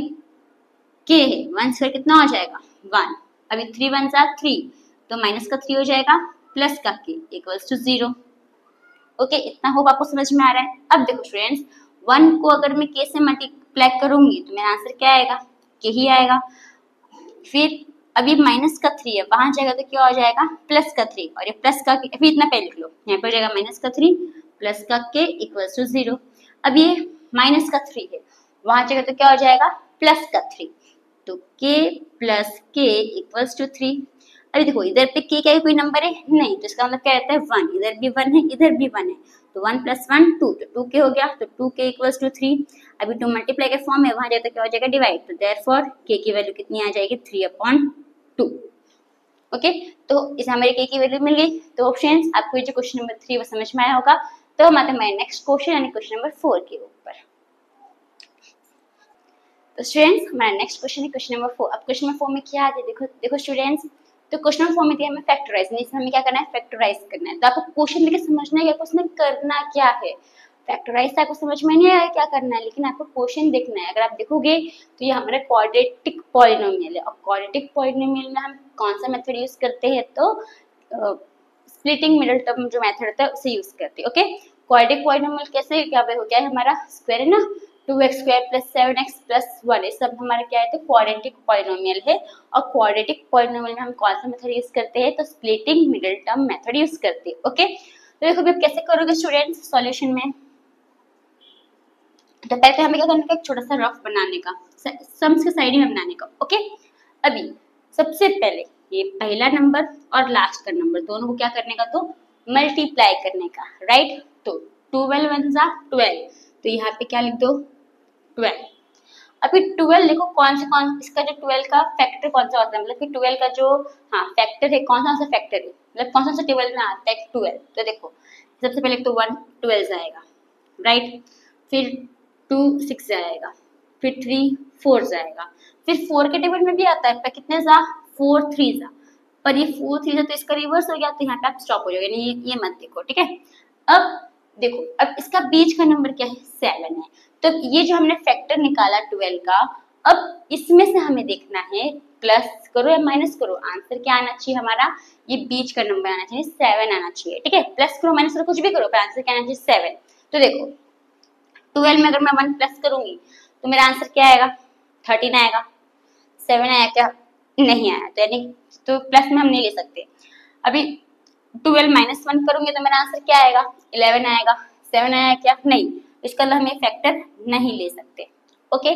k है 1 स्क्वायर कितना हो जाएगा 1, अभी 3 1 जा 3, तो माइनस का 3 हो जाएगा, प्लस का k इक्वल्स टू 0। ओके, इतना होप आपको समझ में आ रहा है। अब देखो स्टूडेंट्स, 1 को अगर मैं k से मल्टीप्लाई करूंगी तो मेरा आंसर क्या आएगा k ही आएगा। फिर अभी माइनस का 3 है, वहां जाएगा तो क्या हो जाएगा प्लस का 3, और ये प्लस का k, फिर इतना पहले लिख लो, यहाँ पे हो जाएगा माइनस का 3 प्लस का k इक्वल्स टू 0। अब ये माइनस का 3 है, वहां जाएगा तो क्या हो जाएगा प्लस का 3, तो k plus k equals to 3। अभी देखो इधर पे k क्या कोई नंबर है नहीं, तो इसका मतलब क्या रहता है 1, इधर भी 1 है इधर भी 1 है, तो 1 + 1 2, तो 2k हो गया, तो 2k इक्वल्स टू 3। अभी 2 मल्टीप्लाई के फॉर्म है, वहां जाए तो क्या हो जाएगा डिवाइड, तो देयरफॉर k की वैल्यू कितनी आ जाएगी 3/2। ओके, तो इसे हमारे k की वैल्यू मिल गई। तो ऑप्शंस आपको ये जो क्वेश्चन नंबर 3 वो समझ में आया होगा। तो हम आते हैं हमारे नेक्स्ट क्वेश्चन यानी क्वेश्चन नंबर 4 के ऊपर। तो स्टूडेंट्स, हमारा नेक्स्ट क्वेश्चन है क्वेश्चन नंबर 4। अब क्वेश्चन नंबर 4 में क्या आता है, देखो स्टूडेंट्स, तो क्वेश्चन नंबर 4 में दिया हमें फैक्टराइज, इसमें हमें क्या करना है फैक्टराइज करना है। तो आपको क्वेश्चन देख के समझना है कि आपको उसमें करना क्या है। फैक्टराइज से आपको समझ में नहीं आया क्या करना है, लेकिन आपको क्वेश्चन देखना है। अगर आप देखोगे तो ये हमारा क्वाड्रेटिक पॉलिनोमियल है, और क्वाड्रेटिक पॉलिनोमियल में हम कौन सा मेथड यूज करते हैं, तो स्प्लिटिंग मिडिल टर्म जो मेथड होता है उसे यूज करते हैं। ओके, क्वाड्रेटिक पॉलिनोमियल कैसे क्या हो गया है हमारा स्क्वायर है ना, 2x² + 7x + 1, ये सब हमारा क्या है तो क्वाड्रेटिक पॉलिनोमियल है। और क्वाड्रेटिक पॉलिनोमियल में हम कौन सा मेथड यूज करते हैं, तो splitting middle term method use करते हैं। ओके, तो देखो अब कैसे करोगे स्टूडेंट्स सॉल्यूशन में। तो पहले हमें क्या करने का, एक छोटा सा रफ बनाने का, सम्स के साइड में बनाने का। ओके, अभी सबसे पहले ये पहला नंबर और लास्ट का नंबर दोनों को क्या करने का, तो मल्टीप्लाई करने का, राइट। तो 12 × 1 = 12, तो यहाँ पे क्या लिख दो 12। अभी 12 देखो कौन इसका जो 12 का फैक्टर कौन सा होता है, मतलब कि 12 का जो फैक्टर है कौन सा फैक्टर है, मतलब कौन सा टेबल में आता है 12। तो देखो सबसे पहले तो 1 12 आएगा, राइट, फिर 2 6 आएगा, फिर 3 4 आएगा, फिर 4 के टेबल में भी आता है पर कितने 4 3 पर ये 4 3 तो इसका रिवर्स हो गया, तो यहाँ पे आप स्टॉप हो जाओगे, ये मत देखो, ठीक है। अब देखो अब इसका बीच का नंबर क्या है 7 है, तो ये जो हमने फैक्टर निकाला 12 का, अब इसमें से हमें देखना है प्लस करो या माइनस करो, आंसर क्या आना चाहिए हमारा, ये बीच का नंबर आना चाहिए 7 आना चाहिए, ठीक है। प्लस करो माइनस करो कुछ भी करो पर आंसर क्या आना चाहिए 7। तो देखो 12 में अगर मैं 1 प्लस करूंगी तो मेरा आंसर क्या आएगा 13 आएगा। 7 आया क्या, नहीं आया, तो यानी तो प्लस में हम नहीं ले सकते। अभी 12 - 1 करूंगी तो मेरा आंसर क्या आएगा 11 आएगा। 7 आया क्या, नहीं, इसका हम फैक्टर नहीं ले सकते। ओके,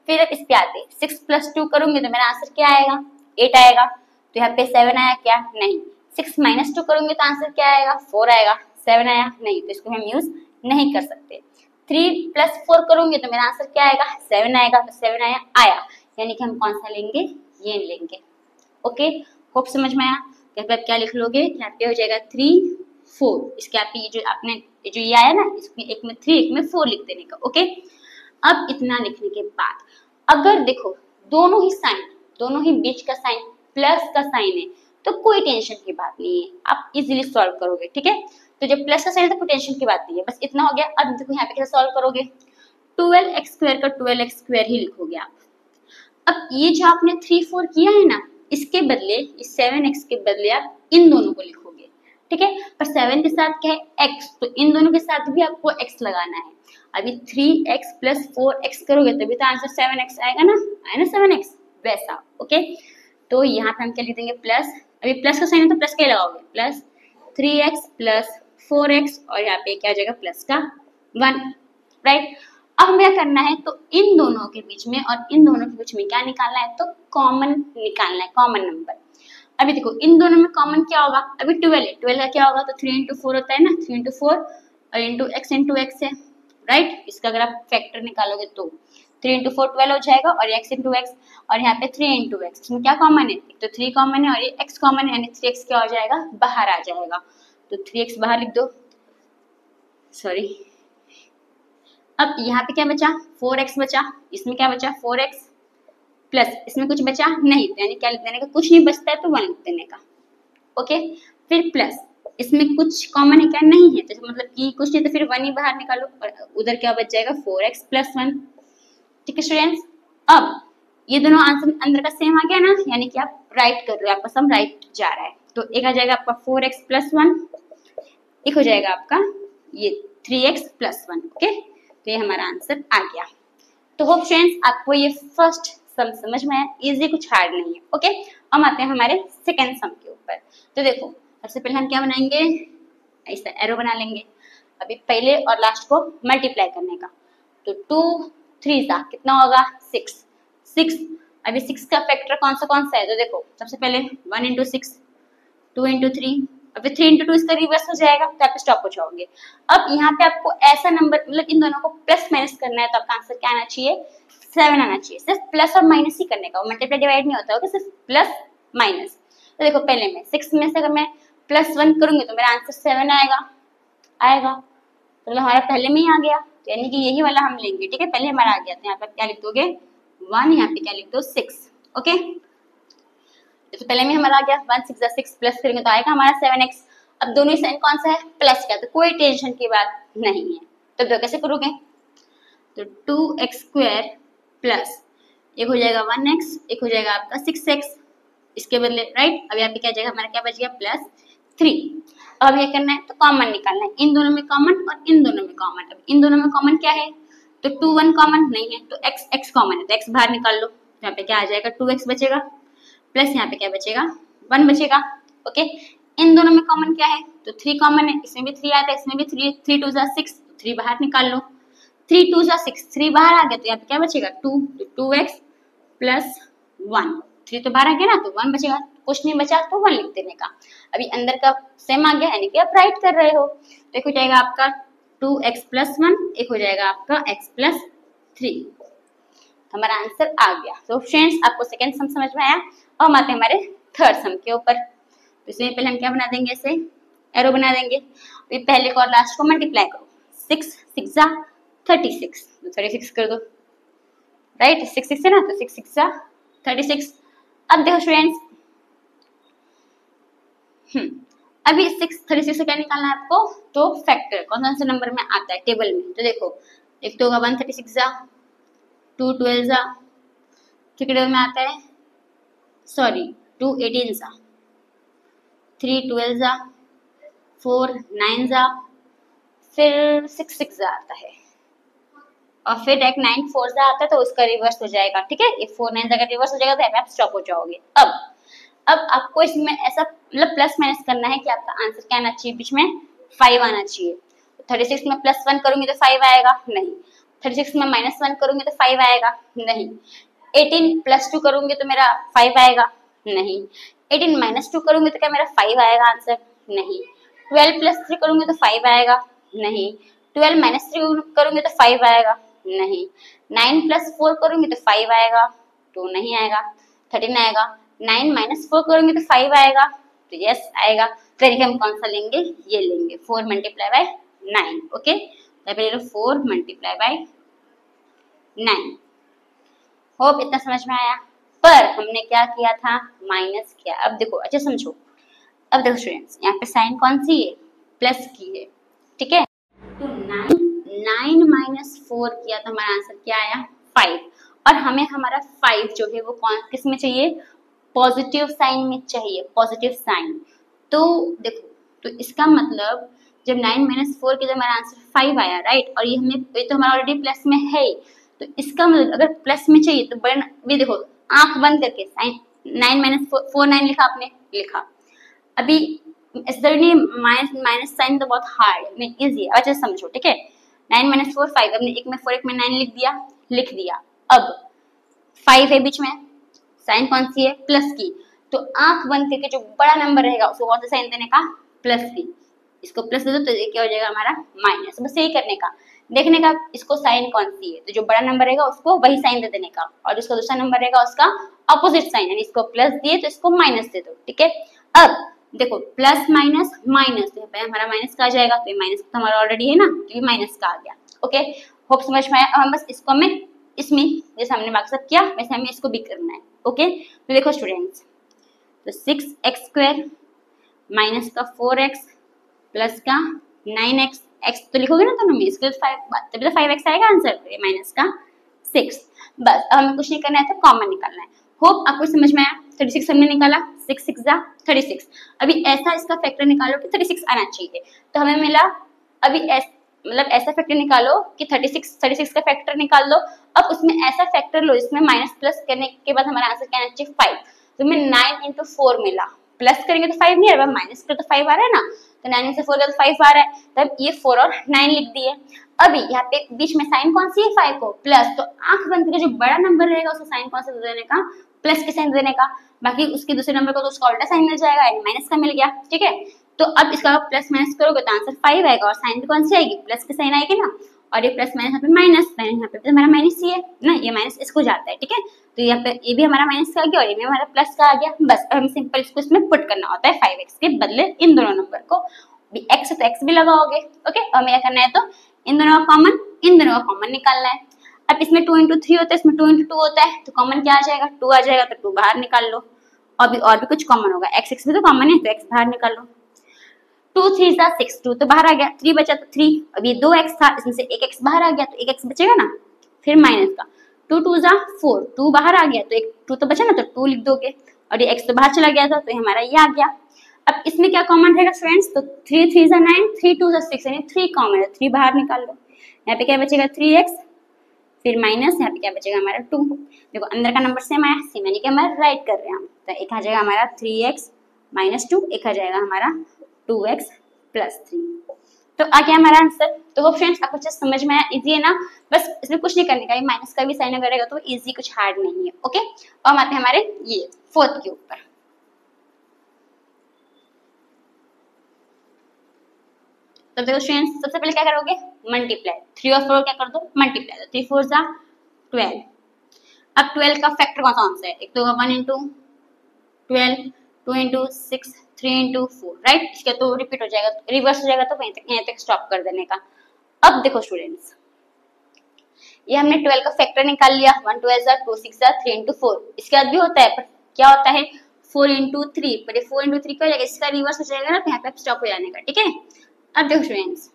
फिर इस पे आते 6 + 2 करूंगी तो मेरा आंसर क्या आएगा 8 आएगा, तो यहाँ पे 7 आया क्या, नहीं। 6 - 2 करूंगी तो आंसर क्या आएगा 4 आएगा। 7 आया, नहीं, तो इसको हम यूज नहीं कर सकते। 3 + 4 करूंगी तो मेरा आंसर क्या आएगा 7 आएगा, तो 7 आया, यानी कि हम कौन सा लेंगे, ये लेंगे। ओके, होप समझ में आया। यहाँ पे आप क्या लिख लोगे, यहाँ पे हो जाएगा 3 4, इसके आप ये जो आपने जो ये आया ना, इसमें एक में 3 एक में 4 लिख देने का। ओके, अब इतना लिखने के बाद अगर देखो दोनों ही बीच का साइन प्लस का साइन है, तो कोई टेंशन की बात नहीं है, आप इजीली सॉल्व करोगे। ठीक है, तो जब प्लस का साइन है तो कोई टेंशन की बात नहीं है, बस इतना हो गया। अब देखो यहाँ पे कैसे सॉल्व करोगे, 12x² का 12x² ही लिखोगे आप। अब ये जो आपने 3 4 किया है ना, इसके बदले इस 7x के बदले आप इन दोनों को लिखोगे। ठीक है, पर 7 के साथ क्या है x, तो इन दोनों के साथ भी आपको x लगाना है। अभी 3x + 4x करोगे तभी तो आंसर 7x आएगा ना, आया ना 7x वैसा। ओके, तो यहाँ पे हम क्या लिख देंगे प्लस, अभी प्लस का साइन है तो प्लस का ही लगाओगे, प्लस 3x + 4x और यहाँ पे क्या आ जाएगा प्लस का 1, राइट। अब हमें क्या करना है, तो इन दोनों के बीच में और इन दोनों के बीच में क्या निकालना है, तो कॉमन निकालना है, कॉमन नंबर। अभी देखो इन दोनों में कॉमन क्या होगा, अभी 12 है, 12 का क्या होगा, तो 3 × 4 होता है ना, 3 × 4 और × x है, राइट। इसका अगर आप फैक्टर निकालोगे तो 3 × 4 12 हो जाएगा और x × x, और यहाँ पे 3 × x, इसमें क्या कॉमन है, तो 3 कॉमन है और ये x कॉमन है, यानी 3x क्या हो जाएगा, बाहर आ जाएगा। तो 3x बाहर लिख दो, सॉरी। अब यहाँ पे क्या बचा, 4x बचा, इसमें क्या बचा 4x प्लस इसमें कुछ बचा नहीं, यानी क्या लिख देने का, कुछ नहीं बचता है तो 1 लिख देने का। ओके, फिर प्लस इसमें कुछ कॉमन है क्या, नहीं है, तो मतलब कि कुछ नहीं, तो फिर 1 ही बाहर निकालो और उधर क्या बच जाएगा 4x + 1। ठीक है स्टूडेंट्स, अब ये दोनों आंसर अंदर का सेम आ गया ना, यानी कि आप राइट कर रहे हो, आपका सम राइट जा रहा है। तो एक आ जाएगा आपका 4x + 1, एक हो जाएगा आपका ये 3x + 1। ओके, तो ये हमारा आंसर आ गया। तो होप फ्रेंड्स आपको ये फर्स्ट सम समझ में आया, इजी, कुछ हार्ड नहीं है। ओके, अब आते हैं हमारे सेकेंड सम के ऊपर। तो देखो सबसे पहले हम क्या बनाएंगे, ऐसा एरो बना लेंगे, अभी पहले और लास्ट को मल्टीप्लाई करने का। तो 2 3 कितना होगा 6, 6। अभी 6 का फैक्टर कौन सा है, तो देखो सबसे पहले 1 × 6, 2 × 3, अभी 3 × 2 इसका रिवर्स हो जाएगा, तो आप स्टॉप हो जाओगे। अब यहाँ पे आपको ऐसा नंबर, मतलब इन दोनों को प्लस माइनस करना है, तो आपका आंसर क्या आना चाहिए, 7 आना चाहिए। सिर्फ प्लस और माइनस ही करने का, मल्टीप्लाई डिवाइड नहीं होता होगा, सिर्फ प्लस माइनस। तो देखो पहले में 6 में से अगर मैं +1 करूंगी तो मेरा आंसर 7 आएगा। तो हमारा पहले में ही आ गया, तो यानी कि यही वाला हम लेंगे। ठीक है, पहले हमारा आ गया, तो यहाँ पे क्या लिख दोगे 1, यहाँ पे क्या लिख दो 6। ओके, तो पहले में हमारा आ गया 1 6 6, प्लस करेंगे तो आएगा हमारा 7x। अब दोनों ही साइन कौन सा है, प्लस का, तो कोई टेंशन की बात नहीं है। तो दो कैसे करोगे, तो 2x² प्लस एक हो जाएगा 1x, एक हो जाएगा आपका 6x इसके बदले, राइट। अब यहाँ पे क्या जाएगा, हमारा क्या बच गया +3। अब ये करना है तो कॉमन निकालना है, इन दोनों में कॉमन और इन दोनों में कॉमन। अब इन दोनों में कॉमन क्या है, तो 2 1 कॉमन नहीं है, तो x कॉमन है, तो x बाहर निकाल लो, यहाँ पे क्या आ जाएगा 2x बचेगा, प्लस यहाँ पे क्या बचेगा 1 बचेगा। ओके, इन दोनों में कॉमन क्या है, तो 3 कॉमन है, इसमें भी 3 आता है, इसमें भी 3, 3 2 6, 3 बाहर निकाल लो, 3 2 6, 3 बाहर आ गया, तो यहाँ पे क्या बचेगा 2, तो 2x + 1, 3 तो बाहर आ गया ना, तो 1 बचेगा, कुछ नहीं बचा तो 1 लिख देने का। अभी अंदर का सेम आ गया, यानी कि आप राइट कर रहे हो। तो एक हो जाएगा आपका 2x + 1, एक हो जाएगा आपका x + 3, हमारा आंसर आ गया। तो फ्रेंड्स आपको सेकंड सम समझ में आया। अब हम आते हैं हमारे थर्ड सम के ऊपर। तो इसमें पहले हम क्या बना देंगे, ऐसे एरो बना देंगे, अभी पहले को और लास्ट को मल्टीप्लाई करो, 6 6 36, तो 36 कर दो, राइट, 6 6 है ना, तो 6 6 36। अब देखो स्टूडेंट्स, अभी 6 36 से क्या निकालना है आपको, तो फैक्टर कौन सा नंबर में आता है टेबल में, तो देखो एक तो होगा 136 2 12 ठीक है, में आता है, सॉरी 2 18 3 12 4 9 फिर 6 6 आता है, और फिर एक 9 4 आता है, तो उसका रिवर्स हो जाएगा। ठीक है, ये 4 9 का रिवर्स हो जाएगा, तो आप स्टॉप हो जाओगे। अब आपको इसमें ऐसा मतलब प्लस माइनस करना है कि आपका आंसर क्या आना चाहिए, बीच में 5 आना चाहिए। 36 में +1 करूंगी तो 5 आएगा नहीं, 36 में -1 करूंगी तो 5 आएगा नहीं, 18 + 2 करूंगी तो मेरा 5 आएगा नहीं, 18 - 2 करूंगी तो क्या मेरा 5 आएगा आंसर नहीं, 12 + 3 करूंगी तो 5 आएगा नहीं, 12 - 3 करूंगी तो 5 आएगा नहीं, 9 + 4 करूंगी तो 5 आएगा, 2 नहीं आएगा, 13 आएगा, 9 - 4 करूंगी तो 5 आएगा, तो यस आएगा। तो हम कौन सा लेंगे, ये लेंगे 4 × 9। ओके, तो पहले 4 × 9। होप इतना समझ में आया। पर हमने क्या किया था, माइनस किया। अब देखो अच्छे समझो, अब देखो स्टूडेंट्स, यहाँ पे साइन कौन सी है, प्लस की है, ठीक है। तो 9 माइनस 4 किया तो हमारा आंसर क्या आया, 5। और हमें हमारा 5 जो है वो कौन किस में चाहिए, पॉजिटिव साइन में चाहिए, पॉजिटिव साइन। तो देखो, तो इसका मतलब जब 9 माइनस 4 के जब हमारा आंसर 5 आया, राइट, और ये तो हमारा ऑलरेडी प्लस में है, तो इसका मतलब अगर प्लस में चाहिए तो बड़े ये देखो आंख बंद करके साइन 9 माइनस 4 9 लिखा आपने, लिखा। अभी माइनस साइन तो बहुत हार्ड है, नहीं इजी है, अच्छा समझो, ठीक है। 9 माइनस 4 5, हमने एक में 4 एक में 9 लिख दिया। अब 5 है बीच में, साइन कौन सी है, प्लस की। तो आंख बंद करके जो बड़ा नंबर रहेगा उसको कौन सा साइन देने का, प्लस की। इसको प्लस दे दो तो ये क्या हो जाएगा हमारा माइनस। बस यही करने का, देखने का इसको साइन कौन सी है, तो जो बड़ा नंबर रहेगा उसको वही साइन दे देने का, और जिसका दूसरा नंबर रहेगा उसका ऑपोजिट साइन, यानी इसको प्लस दिए तो इसको माइनस दे दो, ठीक है। अब देखो प्लस माइनस माइनस, तो हमारा माइनस का आ जाएगा, तो ये माइनस तो हमारा ऑलरेडी है ना, तो ये माइनस का आ गया। ओके, होप समझ में आया। हम बस इसको हमें इसमें जैसे हमने मकसद किया वैसे हमें इसको भी करना है। ओके, तो देखो स्टूडेंट्स, तो 6x² माइनस का 4x प्लस का 9x, x तो लिखोगे ना तो इसके 5 तभी तो 5x आएगा आंसर, तो ये माइनस का 6। बस अब हमें कुछ नहीं करना है, तो कॉमन निकालना है। होप आपको समझ में आया। 36 हमने निकाला, 6 6 जा 36। अभी ऐसा इसका फैक्टर निकालो कि 36 आना चाहिए, तो हमें मिला अभी मतलब ऐसा फैक्टर निकालो कि 36 का फैक्टर निकाल लो। अब उसमें ऐसा फैक्टर लो जिसमें माइनस प्लस करने के बाद हमारा आंसर क्या आना चाहिए, 5। तो हमें 9 into 4 मिला, प्लस करेंगे तो 5 नहीं आ रहा, माइनस कर तो 5 आ रहा है ना, तो 9 से 4 का तो 5 आ रहा है, तब ये 4 और 9 लिख दिए। अभी यहाँ पे बीच में साइन कौन सी है, 5 को प्लस, तो आंख बंद करके जो बड़ा नंबर रहेगा उसको साइन कौन सा दे देने का, प्लस के साइन देने का। बाकी उसके दूसरे नंबर को तो उसका उल्टा साइन मिल जाएगा, यानी माइनस का मिल गया, ठीक है। तो अब इसका प्लस माइनस करोगे तो आंसर 5 आएगा, और साइन भी कौन सी आएगी, प्लस की साइन आएगी ना, और ये प्लस माइनस यहाँ पे माइनस, यहाँ पे हमारा माइनस ही है ना, ये माइनस इसको जाता है, ठीक है। तो यहाँ पे ये भी हमारा माइनस का आ गया और ये भी हमारा प्लस का आ गया। बस हम सिंपल इसको इसमें पुट करना होता है 5x के बदले इन दोनों नंबर को, x है तो x भी लगाओगे। ओके, और हमें क्या करना है, तो इन दोनों का कॉमन निकालना है। अब इसमें 2 into 3 होता है, इसमें 2 into 2 होता है, तो कॉमन क्या आ जाएगा, 2 आ जाएगा, तो 2 बाहर निकाल लो। और भी कुछ कॉमन होगा, x भी तो कॉमन है, तो x बाहर निकाल लो। 2 3 6, 2 तो बाहर आ गया, 3 बचा तो 3, अब ये 2x था, इसमें से एक x बाहर आ गया, तो एक x बचेगा ना, फिर माइनस का 2 2 4, 2 बाहर आ गया, तो एक 2 तो बचा ना, तो 2 लिख दोगे, और ये x तो बाहर चला गया था, तो हमारा ये आ गया। अब इसमें क्या कॉमन रहेगा फ्रेंड्स, तो 3 3 9, 3 2 6, यानी 3 कॉमन है, 3 बाहर निकाल लो। यहाँ पे क्या बचेगा 3x, फिर माइनस, यहाँ पे क्या बचेगा हमारा 2। देखो अंदर का नंबर सेम आया, सेम यानी कि हमारा राइट कर रहे हैं हम, तो एक आ जाएगा हमारा 3x - 2, एक आ जाएगा हमारा 2x + 3। तो आ गया हमारा आंसर। तो वो फ्रेंड्स आपको चीज समझ में आया, इजी है ना, बस इसमें कुछ नहीं करने का, ये माइनस का भी साइन अगर रहेगा तो इजी, कुछ हार्ड नहीं है। ओके, और हम आते हैं हमारे ये 4th के ऊपर। तो देखो स्टूडेंट्स, सबसे पहले क्या करोगे, मल्टीप्लाई, 3 और 4 क्या कर दो, मल्टीप्लाई, 3 4 जा 12। अब 12 का फैक्टर कौन सा है, एक तो 1 into 12, 2 into 6, 3 into 4, राइट। इसका तो रिपीट हो जाएगा, रिवर्स हो जाएगा, तो वहीं तक, यहीं तक स्टॉप कर देने का। अब देखो स्टूडेंट्स, ये हमने 12 का फैक्टर निकाल लिया, 1 2 जा 2 6 जा 3 into 4। इसके बाद भी होता है, पर क्या होता है 4 into 3, पर 4 into 3 क्या हो जाएगा, इसका रिवर्स हो जाएगा ना, तो यहाँ पे स्टॉप हो जाने का, ठीक है। अब देखो स्टूडेंट्स,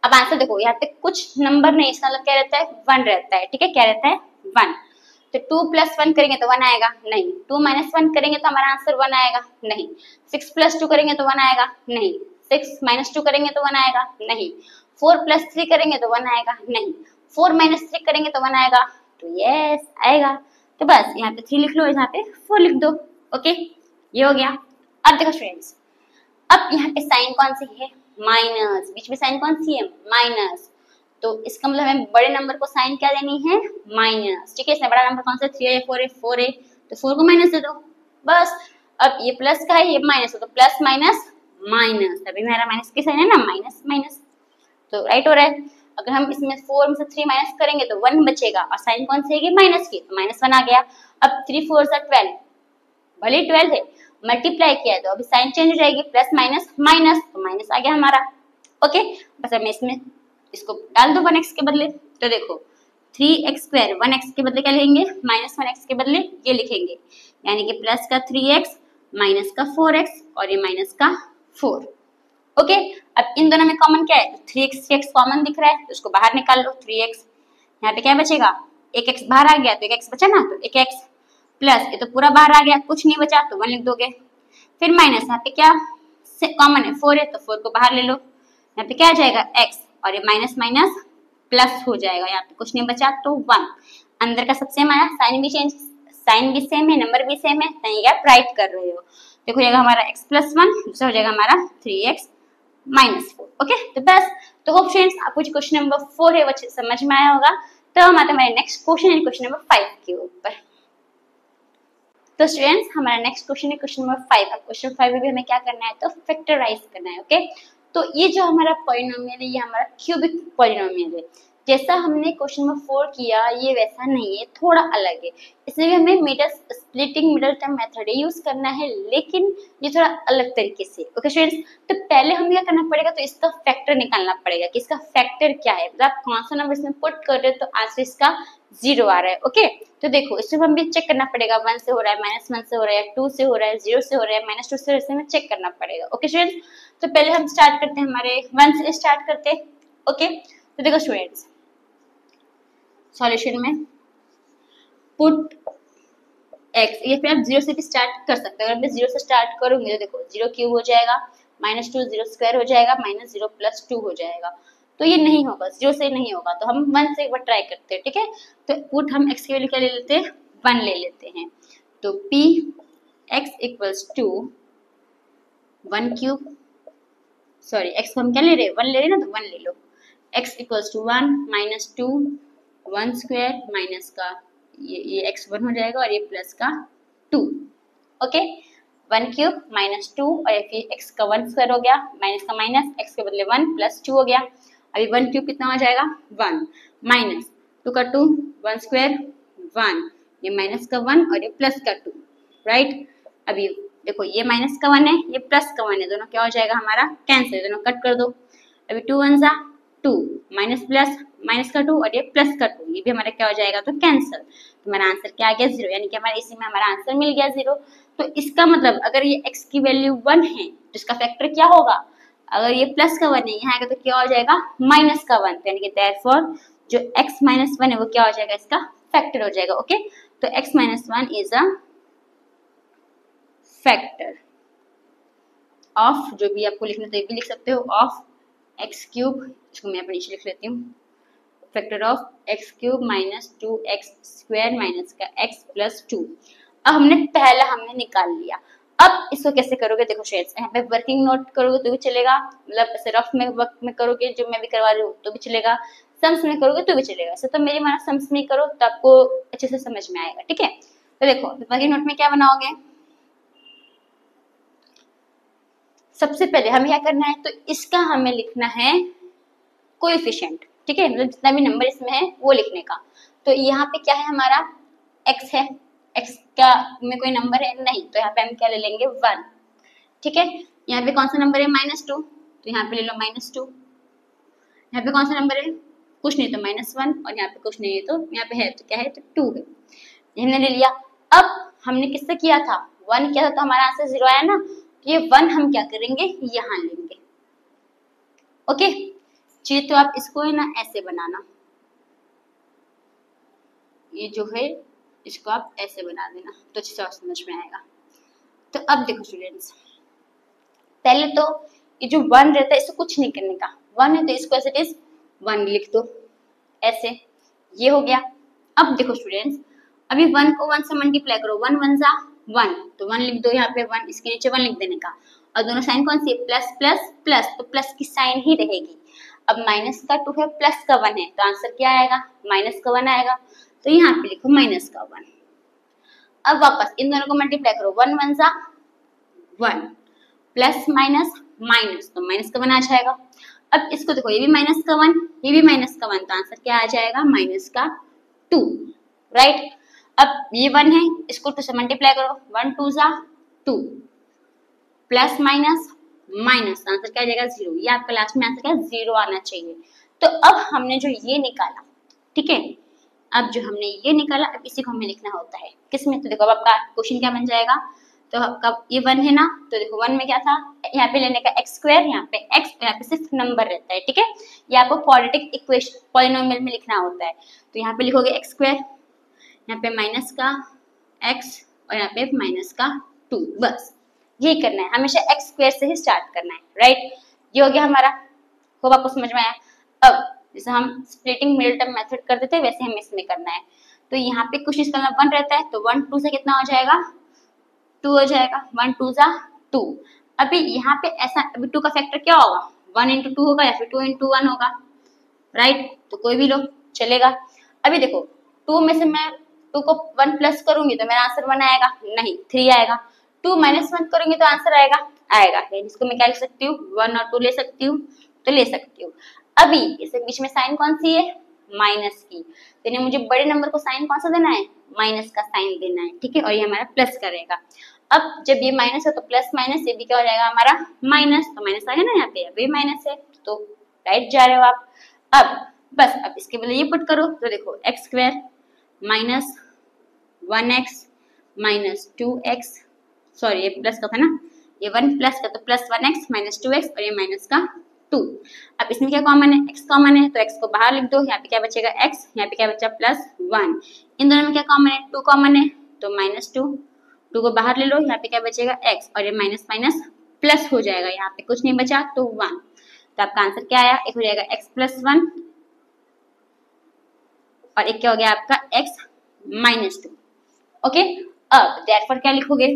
अब आंसर देखो, यहाँ पे कुछ नंबर नहीं, इसका मतलब क्या रहता है, 1 रहता है, ठीक है। क्या रहता है, 1। तो 2 + 1 करेंगे तो 1 आएगा, नहीं। 2 - 1 करेंगे तो हमारा आंसर 1 आएगा, नहीं। 6 + 2 करेंगे तो 1 आएगा, नहीं। 6 - 2 करेंगे तो 1 आएगा, नहीं। 4 + 3 करेंगे तो 1 आएगा, नहीं। 4 - 3 करेंगे तो 1 आएगा, तो यस आएगा। तो बस यहाँ पे 3 लिख लो, यहाँ पे 4 लिख दो। ओके, ये हो गया। अब देखो स्टूडेंट्स, अब यहाँ पे साइन कौन सी है, माइनस, बीच में साइन कौन सी है, माइनस। तो इसका मतलब हमें बड़े नंबर को साइन क्या देनी है, माइनस, ठीक है। इसमें बड़ा नंबर कौन सा, 3 है 4 है, 4 है, तो 4 को माइनस दे दो, बस। अब ये प्लस का है, ये माइनस है, तो प्लस माइनस माइनस, तभी मेरा माइनस की साइन है ना, माइनस माइनस, तो राइट हो रहा है। अगर हम इसमें 4 में से 3 माइनस करेंगे तो 1 बचेगा, और साइन कौन सी है, माइनस की, तो -1 आ गया। अब 3 4 12, भले 12 है, मल्टीप्लाई किया है तो अभी साइन चेंज हो जाएगी, प्लस माइनस माइनस, तो माइनस आ गया हमारा। ओके, बस अब मैं इसमें इसको डाल दो 1x के बदले। तो देखो 3x² 1x के बदले क्या लिखेंगे, -1x के बदले ये लिखेंगे, यानी कि प्लस का 3x माइनस का 4x और ये माइनस का 4। ओके, अब इन दोनों में कॉमन क्या है, 3x 3x कॉमन दिख रहा है तो उसको बाहर निकाल लो। 3x यहाँ पे क्या बचेगा, एक x बाहर आ गया तो एक x बचा ना, तो एक x प्लस ये तो पूरा बाहर आ गया, कुछ नहीं बचा तो 1 लिख दोगे। फिर माइनस यहाँ पे क्या कॉमन है, 4 है तो 4 को बाहर ले लो। यहाँ पे क्या आ जाएगा x और ये माइनस माइनस प्लस हो जाएगा, यहाँ पे कुछ नहीं बचा तो 1। अंदर का सब सेम आया, साइन भी चेंज, साइन भी सेम है, नंबर भी सेम है, नहीं गैप राइट कर रहे हो। देखो जाएगा हमारा x प्लस 1, दूसरा हो जाएगा हमारा 3x माइनस 4। ओके, तो बस, तो होप फ्रेंड्स आपको जो क्वेश्चन नंबर 4 है वो अच्छे समझ में आया होगा। तो हम आते हैं हमारे नेक्स्ट क्वेश्चन है, क्वेश्चन नंबर 5 के ऊपर। तो स्टूडेंट्स हमारा नेक्स्ट क्वेश्चन है क्वेश्चन नंबर 5। अब क्वेश्चन 5 में भी हमें क्या करना है, तो फैक्टराइज करना है। ओके, तो ये जो हमारा पॉलिनोमियल है ये हमारा क्यूबिक पॉलिनोमियल है। जैसा हमने क्वेश्चन नंबर 4 किया ये वैसा नहीं है, थोड़ा अलग है। इसलिए हमें middle splitting middle term method use करना है, लेकिन ये थोड़ा अलग तरीके से। ओके स्टूडेंट्स, तो पहले हमें क्या करना पड़ेगा, तो इसका फैक्टर निकालना पड़ेगा कि इसका फैक्टर क्या है, मतलब आप कौन सा नंबर इसमें पुट कर रहे हो तो आंसर इसका 0 आ रहा है। ओके, तो देखो इसमें हम भी चेक करना पड़ेगा, 1 से हो रहा है, -1 से हो रहा है, 2 से हो रहा है, 0 से हो रहा है, -2 से हो रहा है, हमें चेक करना पड़ेगा। ओके स्टूडेंट्स, तो पहले हम स्टार्ट करते हैं, हमारे 1 से स्टार्ट करते हैं। ओके, तो देखो स्टूडेंट्स सॉल्यूशन में पुट x, ये फिर आप 0 से भी स्टार्ट कर सकते हो। अगर मैं 0 से स्टार्ट करूंगी तो देखो 0 क्यूब हो जाएगा, -2 0 स्क्वायर हो जाएगा, -0 + 2 हो जाएगा। तो ये नहीं होगा, 0 से नहीं होगा, तो हम 1 से एक बार ट्राई करते हैं। ठीक है, तो पुट हम x के वैल्यू क्या ले लेते हैं, 1 ले लेते हैं। तो p x = 1 cube, sorry x को हम क्या ले रहे हैं, 1 ले रहे हैं ना, तो 1 ले लो। x = 1 - 2 1 स्क्वायर माइनस का ये x 1 हो जाएगा और ये प्लस का 2। ओके, 1 क्यूब -2 और फिर x का 1 स्क्वायर हो गया, माइनस का माइनस, x के बदले 1 + 2 हो गया। अभी 1 क्यूब कितना हो जाएगा, 1 माइनस 2 का 2 1 स्क्वायर 1, ये माइनस का 1 और ये प्लस का 2। राइट, अभी देखो ये माइनस का 1 है, ये प्लस का 1 है, दोनों क्या हो जाएगा हमारा कैंसिल, दोनों कट कर दो। अभी 2 1 = 2, माइनस प्लस माइनस का 2 और ये प्लस का 2, ये भी हमारा क्या हो जाएगा, तो कैंसिल। तो हमारा आंसर क्या आ गया, 0, यानी कि हमारे इसी में हमारा आंसर मिल गया 0। तो इसका मतलब अगर ये x की वैल्यू 1 है तो इसका फैक्टर क्या होगा, अगर ये प्लस का 1 है यहाँ आएगा तो क्या हो जाएगा, माइनस का 1, यानी कि देयरफॉर जो x - 1 है वो क्या हो जाएगा, इसका फैक्टर हो जाएगा। ओके, तो x - 1 is a factor of, जो भी आपको लिखना तो ये भी लिख सकते हो, ऑफ x³, इसको मैं अपने नीचे लिख लेती हूँ, factor of x³ - 2x² minus का x + 2। अब हमने निकाल लिया। अब इसको कैसे करोगे, देखो शेयर्स यहाँ पे वर्किंग नोट करोगे तो भी चलेगा, मतलब ऐसे रफ में वर्क में करोगे जो मैं भी करवा रही हूँ तो भी चलेगा, सम्स में करोगे तो भी चलेगा। ऐसे तो मेरी माना सम्स में करो तो आपको अच्छे से समझ में आएगा। ठीक है, तो देखो वर्किंग नोट में क्या बनाओगे, सबसे पहले हमें क्या करना है, तो इसका हमें लिखना है कोएफिशिएंट। ठीक है, मतलब जितना भी नंबर इसमें है वो लिखने का। तो यहाँ पे क्या है हमारा x है, x का में कोई नंबर है नहीं, तो यहाँ पे हम क्या ले लेंगे 1। ठीक है, यहाँ पे कौन सा नंबर है, -2, तो यहाँ पे ले लो -2। यहाँ पे कौन सा नंबर है, कुछ नहीं तो -1, और यहाँ पे कुछ नहीं है तो यहाँ पे है तो क्या है, तो 2 है, हमने ले लिया। अब हमने किससे किया था, 1 किया था तो हमारा आंसर 0 आया ना, तो ये 1 हम क्या करेंगे, यहाँ लेंगे। ओके, चलिए तो आप इसको है ना ऐसे बनाना, ये जो है इसको आप ऐसे बना देना तो अच्छे से समझ में आएगा। तो अब देखो स्टूडेंट्स, पहले तो ये जो 1 रहता है इसको कुछ नहीं करने का, 1 है तो इसको ऐसे इट इज 1 लिख दो, ऐसे ये हो गया। अब देखो स्टूडेंट्स, अभी 1 को 1 से मल्टीप्लाई करो, 1 1 = 1, तो 1 लिख दो यहाँ पे 1, इसके नीचे 1 लिख देने का, और दोनों साइन कौन सी है, प्लस प्लस प्लस, तो प्लस की साइन ही रहेगी। अब माइनस का 2 है, प्लस का 1 है, तो आंसर क्या आएगा, माइनस का 1 आएगा, तो यहाँ पे लिखो माइनस का 1। अब वापस इन दोनों को मल्टीप्लाई करो, 1 1 = 1, प्लस माइनस माइनस, तो माइनस का 1 आ जाएगा। अब इसको देखो, ये भी माइनस का 1, ये भी माइनस का 1, तो आंसर क्या आ जाएगा, माइनस का 2। राइट, अब ये 1 है, इसको 2 से मल्टीप्लाई करो, 1 2 = 2, प्लस माइनस माइनस, आंसर क्या आ जाएगा 0। ये आपका लास्ट में आंसर क्या 0 आना चाहिए। तो अब हमने जो ये निकाला, ठीक है, अब जो हमने ये निकाला, अब इसी को हमें लिखना होता है किसमें, तो देखो अब आपका क्वेश्चन क्या बन जाएगा, तो कब ये 1 है ना, तो देखो 1 में क्या था, यहाँ पे लेने का x स्क्वायर, यहाँ पे x, यहाँ पे सिर्फ नंबर रहता है, ठीक है। ये आपको क्वाड्रेटिक इक्वेशन पॉलिनोमियल में लिखना होता है। तो यहाँ पे लिखोगे x स्क्वायर, यहाँ पे माइनस का x और यहाँ पे माइनस का 2, बस यही करना है, हमेशा x स्क्वायर से ही स्टार्ट करना है, राइट। ये हो गया हमारा, होप आपको समझ में आया। अब जैसे हम स्प्लिटिंग मिडिल टर्म मेथड करते थे वैसे हमें इसमें करना है। तो यहाँ पे कुछ इसका 1 रहता है, तो 1 2 से कितना हो जाएगा, 2 हो जाएगा, 1 2 जा 2। अभी यहाँ पे ऐसा, अभी 2 का फैक्टर क्या होगा, 1 into 2 होगा या फिर 2 into 1 होगा, राइट। तो कोई भी लो चलेगा। अभी देखो 2 में से मैं 2 को 1 प्लस करूंगी तो मेरा आंसर 1 आएगा, नहीं 3 आएगा। 2 माइनस 1 करूंगी तो आंसर आएगा, इसको मैं क्या लिख सकती हूँ, 1 और 2 ले सकती हूँ, तो ले सकती हूँ। अभी इसे बीच में साइन कौन सी है, माइनस की, तो मुझे बड़े नंबर को साइन कौन सा देना है, माइनस का साइन देना है, ठीक है। और ये हमारा प्लस करेगा। अब जब ये माइनस है तो प्लस माइनस, ये भी क्या हो जाएगा हमारा माइनस, तो माइनस आ गया ना, यहाँ पे अभी माइनस है तो राइट जा रहे हो आप। अब बस अब इसके बदले ये पुट करो, तो देखो x square minus 1x minus 2x, sorry ये प्लस का था ना, ये 1 प्लस का, तो प्लस 1x माइनस 2x और ये माइनस का 2। अब इसमें क्या कॉमन है, x कॉमन है, तो x को बाहर लिख दो, यहाँ पे क्या बचेगा x, यहाँ पे क्या बचा प्लस 1। इन दोनों में क्या कॉमन है, 2 कॉमन है, तो माइनस 2, 2 को बाहर ले लो, यहाँ पे क्या बचेगा x और ये माइनस माइनस प्लस हो जाएगा, यहाँ पे कुछ नहीं बचा तो 1। तो आपका आंसर क्या आया, एक हो जाएगा x प्लस 1 और एक क्या हो गया आपका x माइनस 2। ओके, अब देयरफॉर क्या लिखोगे,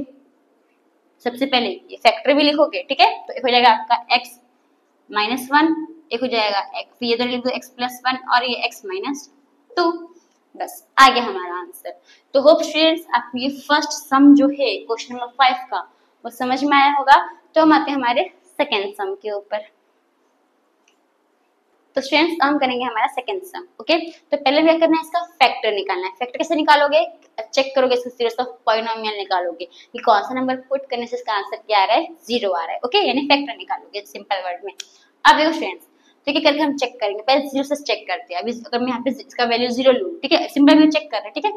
सबसे पहले ये फैक्टर भी लिखोगे, ठीक है। तो एक हो जाएगा आपका x माइनस 1, एक हो जाएगा x, ये इधर लिख दो x प्लस 1 और ये x माइनस 2, बस आ गया हमारा आंसर। तो होप स्टूडेंट्स आप ये फर्स्ट सम जो है क्वेश्चन नंबर 5 का वो समझ में आया होगा। तो हम आते हैं हमारे सेकेंड सम के ऊपर। तो स्टूडेंट्स हम करेंगे हमारा सेकंड सम। ओके, तो पहले क्या करना है, इसका फैक्टर निकालना है। फैक्टर कैसे निकालोगे, चेक करोगे इसका सीरीज ऑफ पॉलिनोमियल निकालोगे कि कौन सा नंबर पुट करने से इसका आंसर क्या आ रहा है, 0 आ रहा है। ओके, यानी फैक्टर निकालोगे सिंपल वर्ड में। अब देखो स्टूडेंट्स, तो क्या करके हम चेक करेंगे, पहले 0 से चेक करते हैं। अभी अगर मैं यहाँ पे इसका वैल्यू 0 लूँ, ठीक है, सिंपल वैल्यू चेक कर रहे हैं, ठीक है।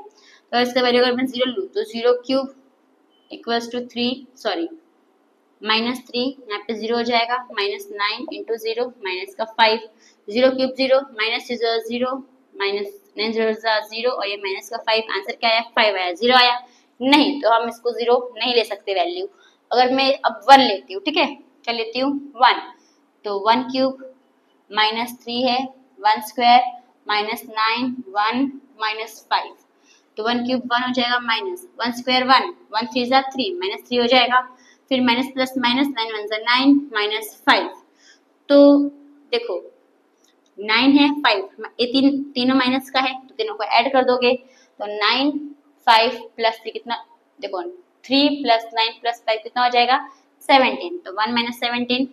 तो इसका वैल्यू अगर मैं 0 लूँ तो 0 cube equals to 3, sorry minus 3, यहाँ पे 0 हो जाएगा, माइनस 9 इंटू 0 माइनस का 5, 0 क्यूब 0 माइनस 0 माइनस 9 0 0 और ये माइनस का 5, आंसर क्या आया 5 आया, 0 आया नहीं, तो हम इसको 0 नहीं ले सकते वैल्यू। अगर मैं अब 1 लेती हूँ, ठीक है, क्या लेती हूँ 1, तो 1 क्यूब माइनस 3 है, 1 स्क्वायर माइनस 9 1 माइनस 5, तो 1 क्यूब 1 हो जाएगा माइनस 1 स्क्वायर 1 1 3 3 माइनस 3 हो जाएगा, फिर माइनस प्लस माइनस 9 1 9 माइनस 5। तो देखो 9 है 5, ये तीनों माइनस का है, तो तीनों को ऐड कर दोगे तो 9 5 प्लस 3 कितना, देखो 3 प्लस 9 प्लस 5 कितना हो जाएगा 17, तो 1 माइनस 17,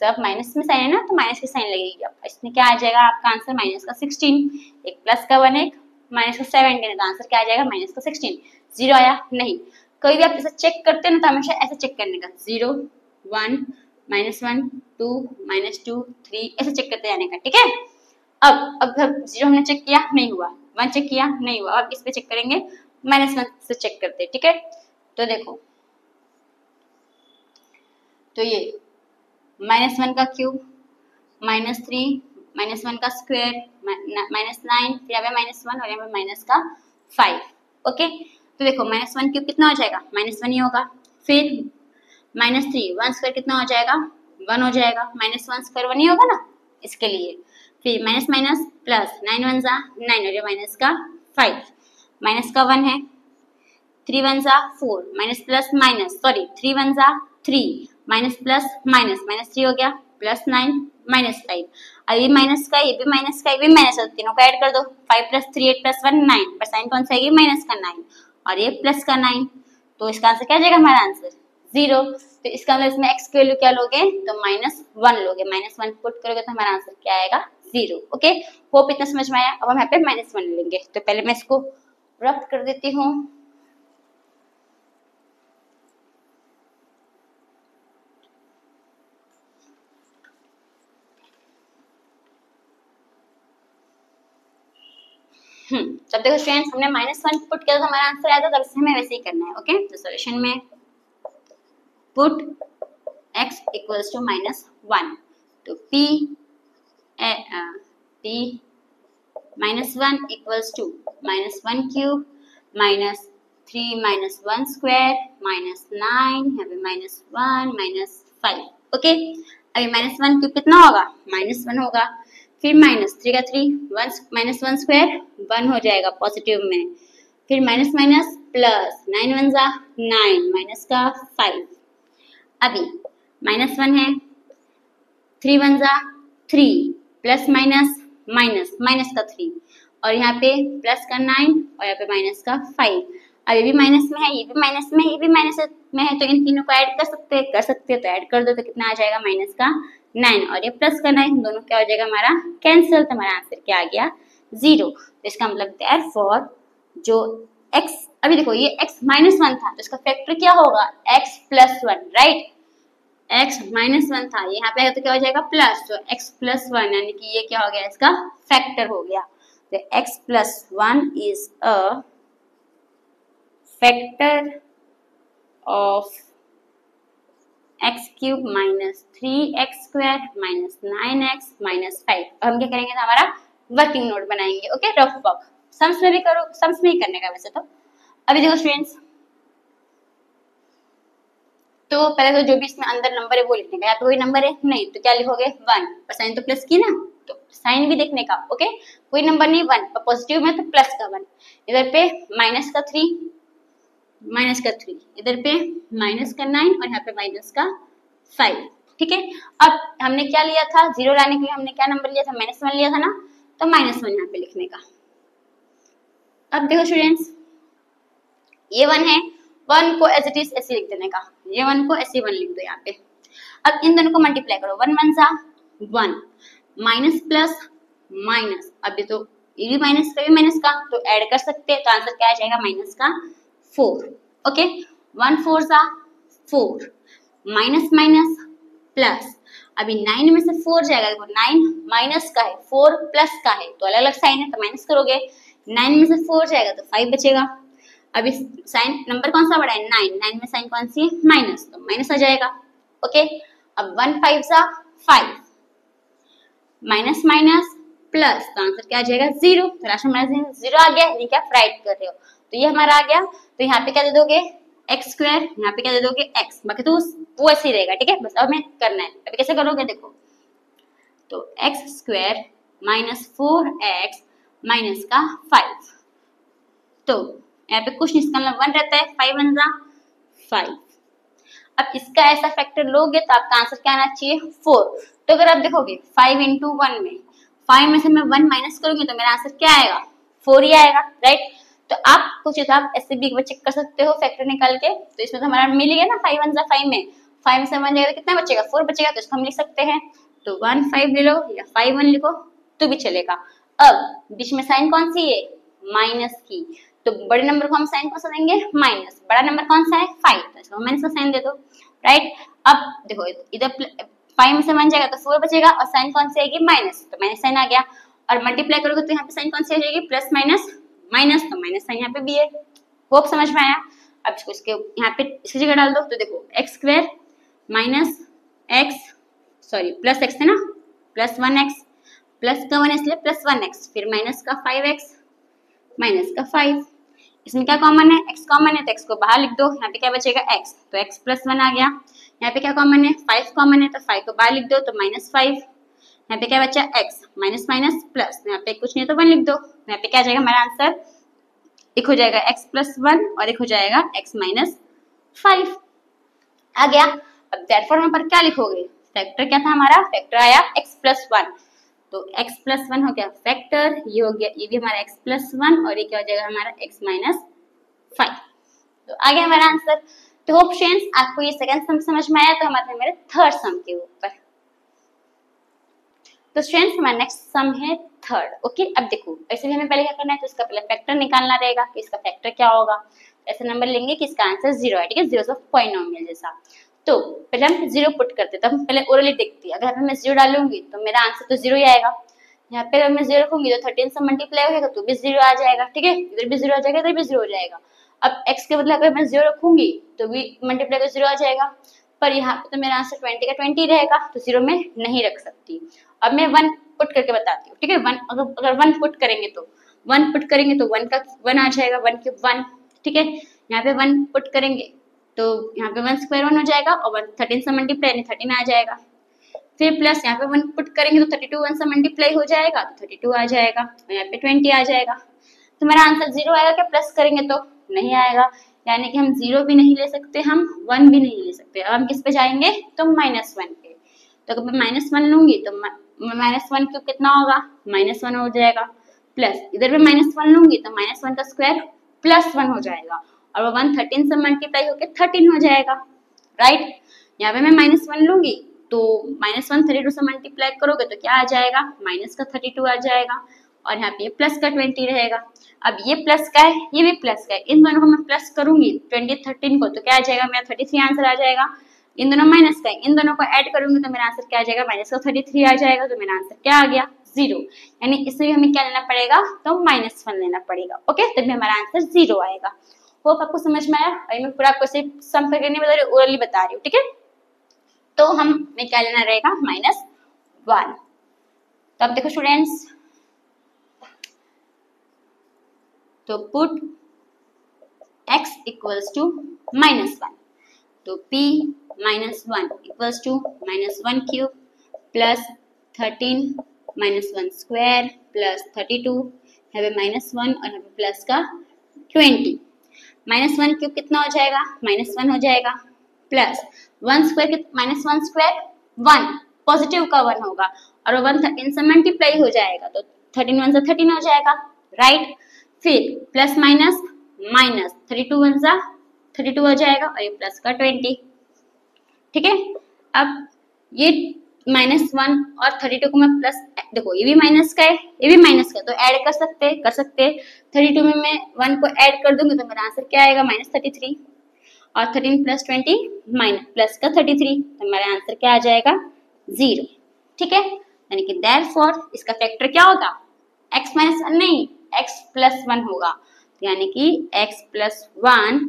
सब माइनस में साइन है ना, तो माइनस की साइन लगेगी। अब इसमें क्या आ जाएगा आपका आंसर माइनस का 16, एक प्लस का 1 एक माइनस का 17 है, तो आंसर क्या आ जाएगा माइनस का 16। 0 आया नहीं, कभी भी आप ऐसा चेक करते हैं ना, तो हमेशा ऐसे चेक करने का 0 1 माइनस 1 2 माइनस 2 3 ऐसे चेक करते जाने का, ठीक है। अब 0 हमने चेक किया नहीं हुआ, 1 चेक किया नहीं हुआ, अब इस पे चेक करेंगे माइनस 1 से चेक करते हैं, ठीक है। तो देखो, तो ये माइनस 1 का क्यूब माइनस 3 माइनस 1 का स्क्वायर माइनस 9, फिर यहाँ पे माइनस 1 और यहाँ पे माइनस का 5। ओके, तो देखो माइनस 1 क्यूब कितना हो जाएगा माइनस 1 ही होगा, फिर माइनस 3 1 स्क्वायर कितना हो जाएगा 1 हो जाएगा, माइनस 1 स्क्वायर 1 ही होगा ना इसके लिए, फिर माइनस माइनस प्लस 9 1 जा 9 और ये माइनस का 5, माइनस का 1 है, 3 1 जा 4 माइनस प्लस माइनस, सॉरी 3 1 जा 3 माइनस प्लस माइनस, माइनस 3 हो गया प्लस 9 माइनस 5, अब ये माइनस का ये भी माइनस का ये भी माइनस, तीनों को ऐड कर दो, 5 प्लस 3 8 प्लस 1 9, पर साइन कौन सा है माइनस का 9 और ये प्लस का 9, तो इसका आंसर क्या आ जाएगा हमारा आंसर 0। तो इसका मतलब इसमें x की वैल्यू क्या लोगे, तो -1 लोगे, -1 पुट करोगे तो हमारा आंसर क्या आएगा 0। ओके, होप इतना समझ में आया। अब हम यहाँ पे -1 लेंगे, तो पहले मैं इसको रब कर देती हूँ। तब देखो स्टूडेंट्स, हमने -1 पुट किया तो हमारा आंसर आया था, तब से हमें वैसे ही करना है। ओके, तो सॉल्यूशन में पुट x इक्वल्स टू -1, तो p -1 equals to -1 cube -3 -1 square -9, यहाँ पे -1 -5। ओके, अभी -1 क्यूब कितना होगा, -1 होगा, फिर -3 का 3, -1 स्क्वायर 1 हो जाएगा पॉजिटिव में, फिर माइनस माइनस प्लस, 9 1 जा 9, माइनस का 5, अभी -1 है, 3 1 जा 3, प्लस माइनस माइनस, माइनस का 3, और यहाँ पे प्लस का 9 और यहाँ पे माइनस का 5। अब ये भी माइनस में है, ये भी माइनस में है, ये भी माइनस में है, तो इन तीनों को ऐड कर सकते हैं, तो ऐड कर दो, तो कितना आ जाएगा, माइनस का 9 और ये प्लस का 9, दोनों क्या हो जाएगा हमारा कैंसिल, तो हमारा आंसर क्या आ गया 0। तो इसका मतलब देयरफॉर जो x, अभी देखो ये x -1 था, तो इसका फैक्टर क्या होगा, x + 1, राइट, x -1 था, यहाँ पे तो क्या हो जाएगा प्लस, तो x + 1 यानी कि ये क्या हो गया, इसका फैक्टर हो गया, तो x + 1 is a factor of x³ -3x² -9x -5। अब हम क्या करेंगे, तो हमारा वर्किंग नोट बनाएंगे, ओके, रफ वर्क, सम्स में भी करो, सम्स में ही करने का वैसे तो। अभी देखो स्टूडेंट्स, तो पहले तो जो भी इसमें अंदर नंबर है वो लिखने का, यहाँ पे कोई नंबर है नहीं, तो क्या लिखोगे 1, पर साइन तो प्लस की ना, तो साइन भी देखने का, ओके, कोई नंबर नहीं 1, पर पॉजिटिव में तो प्लस का 1, इधर पे माइनस का 3, इधर पे माइनस का 9 और यहाँ पे माइनस का 5, ठीक है। अब हमने क्या लिया था, 0 लाने के लिए हमने क्या नंबर लिया था, -1 लिया था ना, तो -1 यहाँ पे लिखने का। अब देखो स्टूडेंट्स, ये 1 है, 1 को एज इट इज ऐसे लिख देने का, ये 1 को ऐसे 1 लिख दो यहाँ पे। अब इन दोनों को मल्टीप्लाई करो, 1 1 जा 1, माइनस प्लस माइनस, अभी तो ये भी माइनस का भी माइनस का, तो ऐड कर सकते हैं, तो आंसर क्या आ जाएगा, माइनस का 4, ओके, 1 4 जा 4, माइनस माइनस प्लस, अभी 9 में से 4 जाएगा, देखो 9 माइनस का है, 4 प्लस का है, तो अलग अलग साइन है, तो माइनस करोगे, 9 में से 4 जाएगा तो 5 बचेगा। अभी साइन नंबर कौन सा बड़ा है, 9 में साइन कौन सी है, माइनस, तो माइनस आ जाएगा, ओके। अब 1 5 जा 5, माइनस माइनस प्लस, तो आंसर क्या आ जाएगा 0, तो राशि हमारा 0 आ गया, ये क्या राइट कर रहे हो, तो ये हमारा आ गया, तो यहाँ पे क्या दे दोगे x², यहाँ पे क्या दे दोगे x, बाकी तो वो ऐसे ही रहेगा, ठीक है, बस अब हमें करना है, अभी कैसे करोगे देखो, तो x² -4x -5, तो यहाँ पे कुछ इसका मतलब 1 रहता है, 5 1 जा 5। अब इसका ऐसा फैक्टर लोगे तो आपका आंसर क्या आना चाहिए 4, तो अगर आप देखोगे 5 × 1 में 5 में से मैं 1 माइनस करूंगी तो मेरा आंसर क्या आएगा 4 ही आएगा, राइट। तो आप कुछ तो आप ऐसे भी चेक कर सकते हो फैक्टर निकाल के, तो इसमें तो हमारा मिल गया ना 5 1 जा 5 में 5 में से 1 जाएगा तो कितना बचेगा 4 बचेगा, तो इसको हम लिख सकते हैं, तो 1 5 ले लो या 5 1 लिखो तो भी चलेगा। अब बीच में साइन कौन सी है माइनस की, तो बड़े नंबर को हम साइन कौन सा देंगे माइनस, बड़ा नंबर कौन सा है 5, तो इसको माइनस का साइन दे दो, राइट। अब देखो इधर 5 में से 1 जाएगा तो 4 बचेगा और साइन कौन सी आएगी माइनस, तो माइनस साइन आ गया, और मल्टीप्लाई करोगे तो यहाँ पे साइन कौन सी आ जाएगी प्लस माइनस माइनस, तो माइनस साइन यहाँ पे भी है, होप समझ में आया। अब इसको इसके यहाँ पे इसकी जगह डाल दो, तो देखो x² प्लस x है ना, प्लस 1x, प्लस का 1 इसलिए प्लस 1x, फिर माइनस का 5x माइनस का 5, इसमें क्या कॉमन है x कॉमन है, तो x को बाहर लिख दो, यहाँ पे क्या बचेगा x, तो x + 1 आ गया, यहाँ पे क्या कॉमन है 5 कॉमन है, तो 5 को बाहर लिख दो, तो -5, यहाँ पे क्या बचा x माइनस माइनस प्लस, यहाँ पे कुछ नहीं तो 1 लिख दो, यहाँ पे क्या आ जाएगा हमारा आंसर, एक हो जाएगा x + 1 और एक हो जाएगा x - 5 आ गया। अब देयरफॉर में पर क्या लिखोगे, फैक्टर क्या था हमारा, फैक्टर आया x + 1, तो x + 1 हो गया फैक्टर, ये हो गया, ये भी हमारा x + 1 और ये क्या हो जाएगा हमारा x - 5, तो आ गया हमारा आंसर। तो होप स्टूडेंट्स आपको ये सेकंड सम समझ में आया, तो हमारे मेरे थर्ड सम के ऊपर, तो स्टूडेंट्स हमारा नेक्स्ट सम है थर्ड, ओके। अब देखो ऐसे भी हमें पहले क्या करना है, तो इसका पहले फैक्टर निकालना रहेगा कि इसका फैक्टर क्या होगा, ऐसे नंबर लेंगे कि इसका आंसर 0 है, ठीक है, 0 ऑफ पॉलिनोमियल जैसा, तो पहले हम 0 पुट करते, तब हम पहले ओरली देखते हैं, अगर मैं 0 डालूंगी तो मेरा आंसर तो 0 ही आएगा, यहाँ पे अगर मैं 0 रखूंगी तो 13 से मल्टीप्लाई होगा तो भी 0 आ जाएगा, ठीक है, इधर भी 0 आ जाएगा, इधर भी 0 हो जाएगा। अब x के बदले अगर मैं 0 रखूंगी तो भी मल्टीप्लाई का 0 आ जाएगा, पर यहाँ पे तो मेरा आंसर 20 का 20 रहेगा, तो 0 में नहीं रख सकती। अब मैं 1 पुट करके बताती हूँ, ठीक है। 1 अगर 1 पुट करेंगे तो 1 पुट करेंगे तो 1 का 1 आ जाएगा, 1 क्यूब 1, ठीक है। यहाँ पे 1 पुट करेंगे तो यहाँ पे 1 स्क्वायर 1 हो जाएगा और 13 से मल्टीप्लाई यानी 13 आ जाएगा। फिर प्लस यहाँ पे 1 पुट करेंगे तो 32 1 से मल्टीप्लाई हो जाएगा तो 32 आ जाएगा और यहाँ पे 20 आ जाएगा। तो मेरा आंसर 0 आएगा क्या? प्लस करेंगे तो नहीं आएगा, यानी कि हम 0 भी नहीं ले सकते, हम 1 भी नहीं ले सकते। अब हम किस पे जाएंगे? तो -1 पे। तो अगर मैं -1 लूंगी तो -1 क्यूब कितना होगा? -1 हो जाएगा। प्लस इधर पे -1 लूंगी तो -1 का स्क्वायर +1 हो जाएगा और वो 1 13 से मल्टीप्लाई होकर 13 हो जाएगा, राइट। यहाँ पे मैं -1 लूंगी तो -1 32 से मल्टीप्लाई करोगे तो क्या आ जाएगा? माइनस का 32 आ जाएगा और यहाँ पे प्लस का 20 रहेगा। अब ये प्लस का है, ये भी प्लस का है, इन दोनों को मैं प्लस करूंगी 20 13 को तो क्या आ जाएगा? मेरा 33 आंसर आ जाएगा। इन दोनों माइनस का है, इन दोनों को ऐड करूंगी तो मेरा आंसर क्या आ जाएगा? माइनस का 33 आ जाएगा। तो मेरा आंसर क्या आ गया? 0। यानी इसमें हमें क्या लेना पड़ेगा? तो -1 लेना पड़ेगा, ओके। तभी हमारा आंसर 0 आएगा। होप आपको समझ में आया। और मैं पूरा आपको सिर्फ सम करके नहीं बता रही, ओरली बता रही हूँ, ठीक है। तो हमें क्या लेना रहेगा? -1। तो अब देखो स्टूडेंट्स, तो पुट x इक्वल्स टू -1, तो p -1 equals to -1 cube plus 13 -1 square plus 32 है -1 और यहाँ पे प्लस का 20। -1 क्यूब कितना हो जाएगा? -1 हो जाएगा प्लस 1 स्क्वायर -1 स्क्वायर 1 पॉजिटिव का 1 होगा और 1 13 से मल्टीप्लाई हो जाएगा तो 13 1 से 13 हो जाएगा, राइट। फिर प्लस माइनस माइनस 32 1 से 32 हो जाएगा और ये प्लस का 20, ठीक है। अब ये -1 और 32 को मैं प्लस, देखो ये भी माइनस का है, ये भी माइनस का, तो ऐड कर सकते 32 में मैं 1 को ऐड कर दूंगी तो मेरा आंसर क्या आएगा? -33 और 13 प्लस 20 माइनस प्लस का 33, तो मेरा आंसर क्या आ जाएगा? 0, ठीक है। यानी कि देयरफॉर इसका फैक्टर क्या होगा? x -1 नहीं, x + 1 होगा। यानी कि x + 1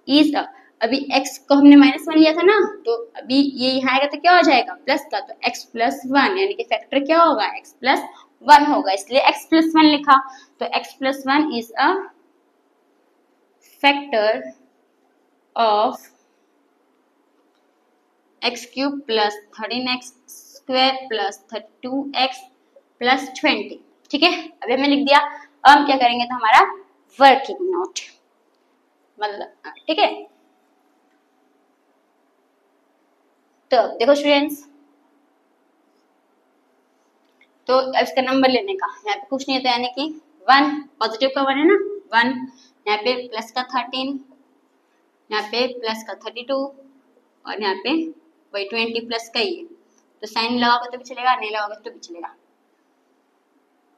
इज, अभी x को हमने -1 लिया था ना, तो अभी ये यहाँ आएगा तो क्या हो जाएगा? प्लस का, तो x + 1 यानी कि फैक्टर क्या होगा? x + 1 होगा, इसलिए x + 1 लिखा। तो x + 1 is a factor of x³ + 13x² + 32x + 20, ठीक है। अभी हमने लिख दिया। अब हम क्या करेंगे? तो हमारा वर्किंग नोट, मतलब, ठीक है। तो देखो स्टूडेंट्स, तो इसका नंबर लेने का यहाँ पे कुछ नहीं होता, यानी कि 1 पॉजिटिव का 1 है ना, 1 यहाँ पे प्लस का 13, यहाँ पे प्लस का 32 और यहाँ पे वही 20 प्लस का ही है। तो साइन लगाओगे तो भी चलेगा, नहीं लगाओगे तो भी चलेगा,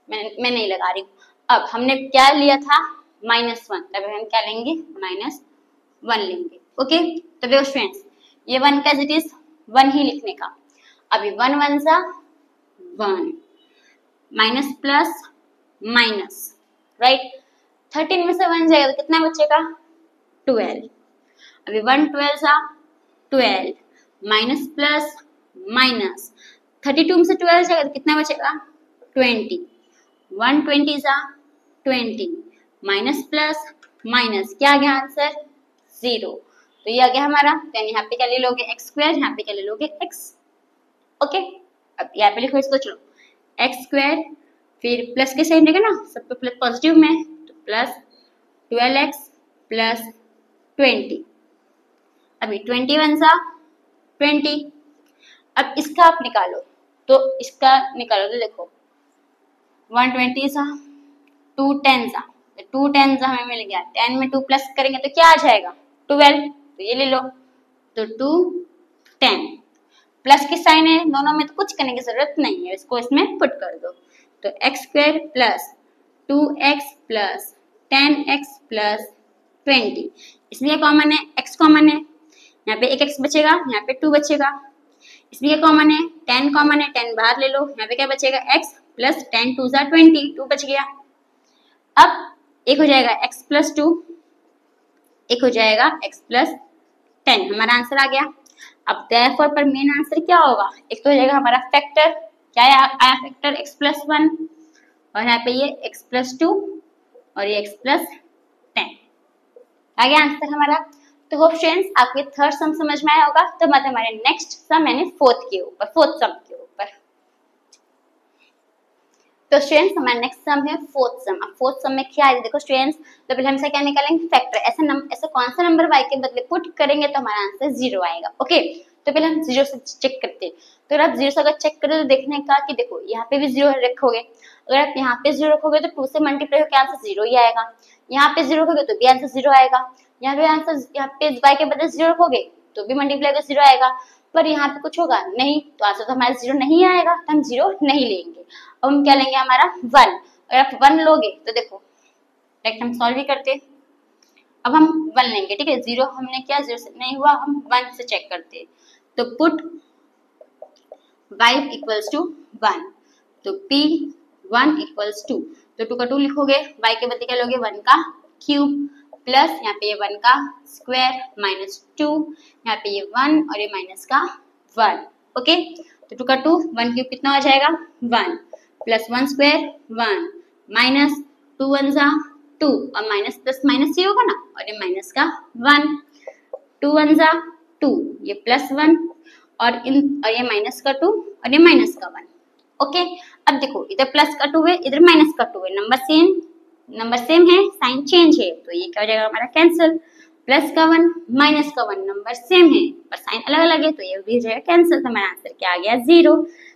मैं नहीं लगा रही हूँ। अब हमने क्या लिया था? -1, तब हम क्या लेंगे? -1 लेंगे, ओके। तो देखो स्टूडेंट्स, ये 1 का इट इज 1 ही लिखने का। अभी 1 1 सा 1, माइनस प्लस माइनस, राइट। 13 में से 1 जाएगा तो कितना बचेगा? 12। अभी 1 12 सा 12, माइनस प्लस माइनस 32 में से 12 जाएगा तो कितना बचेगा? 20। 1 20 सा 20, माइनस प्लस माइनस क्या आ गया आंसर? 0। तो ये आ गया हमारा। तो यहाँ पे क्या ले लोगे? x², यहाँ पे क्या ले लोगे? x, okay. अब यहाँ पे लिखो इसको, चलो x², फिर प्लस के साइन रहेगा ना, सब पे प्लस पॉजिटिव में, तो प्लस 12x प्लस 20। अभी 21 सा 20। अब इसका आप निकालो, तो इसका निकालो तो देखो 120 सा 2 10 सा, 2 10 सा हमें मिल गया। 10 में 2 प्लस करेंगे तो क्या आ जाएगा? 12, तो ये ले लो। तो 2 10 प्लस की साइन है, दोनों में तो कुछ करने की जरूरत नहीं है, इसको इसमें पुट कर दो। तो x² plus 2x plus 10x plus 20, इसमें कॉमन है, x कॉमन है, यहाँ पे एक x बचेगा, यहाँ पे 2 बचेगा। इसमें कॉमन है, 10 कॉमन है, 10 बाहर ले लो, यहाँ पे क्या बचेगा? x प्लस 10 2 सा 20, 2 बच गया। अब एक हो जाएगा x प्लस 2, एक हो जाएगा x प्लस 10, हमारा आंसर आ गया। अब therefore पर मेन आंसर क्या होगा, एक तो हो जाएगा हमारा फैक्टर, क्या आया फैक्टर x+1 और यहाँ पे ये x+2 और ये x+10 आ गया आंसर हमारा। तो होप स्टूडेंट्स आपको ये थर्ड सम समझ में आया होगा। तो मतलब हमारे नेक्स्ट सम यानी फोर्थ सम के ऊपर। तो स्टूडेंट्स हमारा नेक्स्ट सम है फोर्थ सम। अब फोर्थ सम में क्या है देखो स्टूडेंट्स, तो पहले हम से क्या निकालेंगे फैक्टर, ऐसे कौन सा नंबर y के बदले पुट करेंगे तो हमारा आंसर 0 आएगा। ओके तो पहले हम 0 से चेक करते हैं। तो अगर आप 0 से अगर चेक करें तो देखने का कि देखो यहाँ पे भी 0 रखोगे, अगर आप यहाँ पे 0 रखोगे तो 2 से मल्टीप्लाई होकर आंसर 0 ही आएगा, यहाँ पे 0 रखोगे तो भी आंसर 0 आएगा, यहाँ पे y के बदले 0 रखोगे तो भी मल्टीप्लाई होकर 0 आएगा, पर यहाँ पे कुछ होगा नहीं तो आंसर तो हमारा 0 नहीं आएगा, तो हम 0 नहीं लेंगे। अब हम क्या लेंगे हमारा 1, अगर आप 1 लोगे तो देखो डायरेक्ट हम सॉल्व ही करते। अब हम 1 लेंगे, ठीक है, 0 हमने किया 0 से नहीं हुआ, हम 1 से चेक करते। तो पुट y इक्वल्स टू 1, तो p 1 इक्वल्स 2, तो 2 का 2 लिखोगे, y के बदले क्या लोगे 1 का क्यूब प्लस यहाँ पे ये 1 का स्क्वायर माइनस 2, यहाँ पे ये 1 और ये माइनस का 1। ओके तो 2 का 2 1 क्यूब कितना हो जाएगा 1 प्लस 1 स्क्वायर 1 माइनस 2 1 जा 2 और माइनस प्लस माइनस ये होगा ना, और ये माइनस का 1 2 1 जा 2 ये प्लस 1 और ये माइनस का 2 और ये माइनस का 1। ओके अब देखो इधर प्लस का 2 है इधर माइनस का 2 है, नंबर सेम है साइन चेंज है, तो ये क्या हो जाएगा हमारा कैंसिल, प्लस का 1 माइनस का 1 नंबर सेम है पर साइन अलग अलग है, तो ये भी हो जाएगा कैंसिल। तो हमारा आंसर क्या आ गया 0।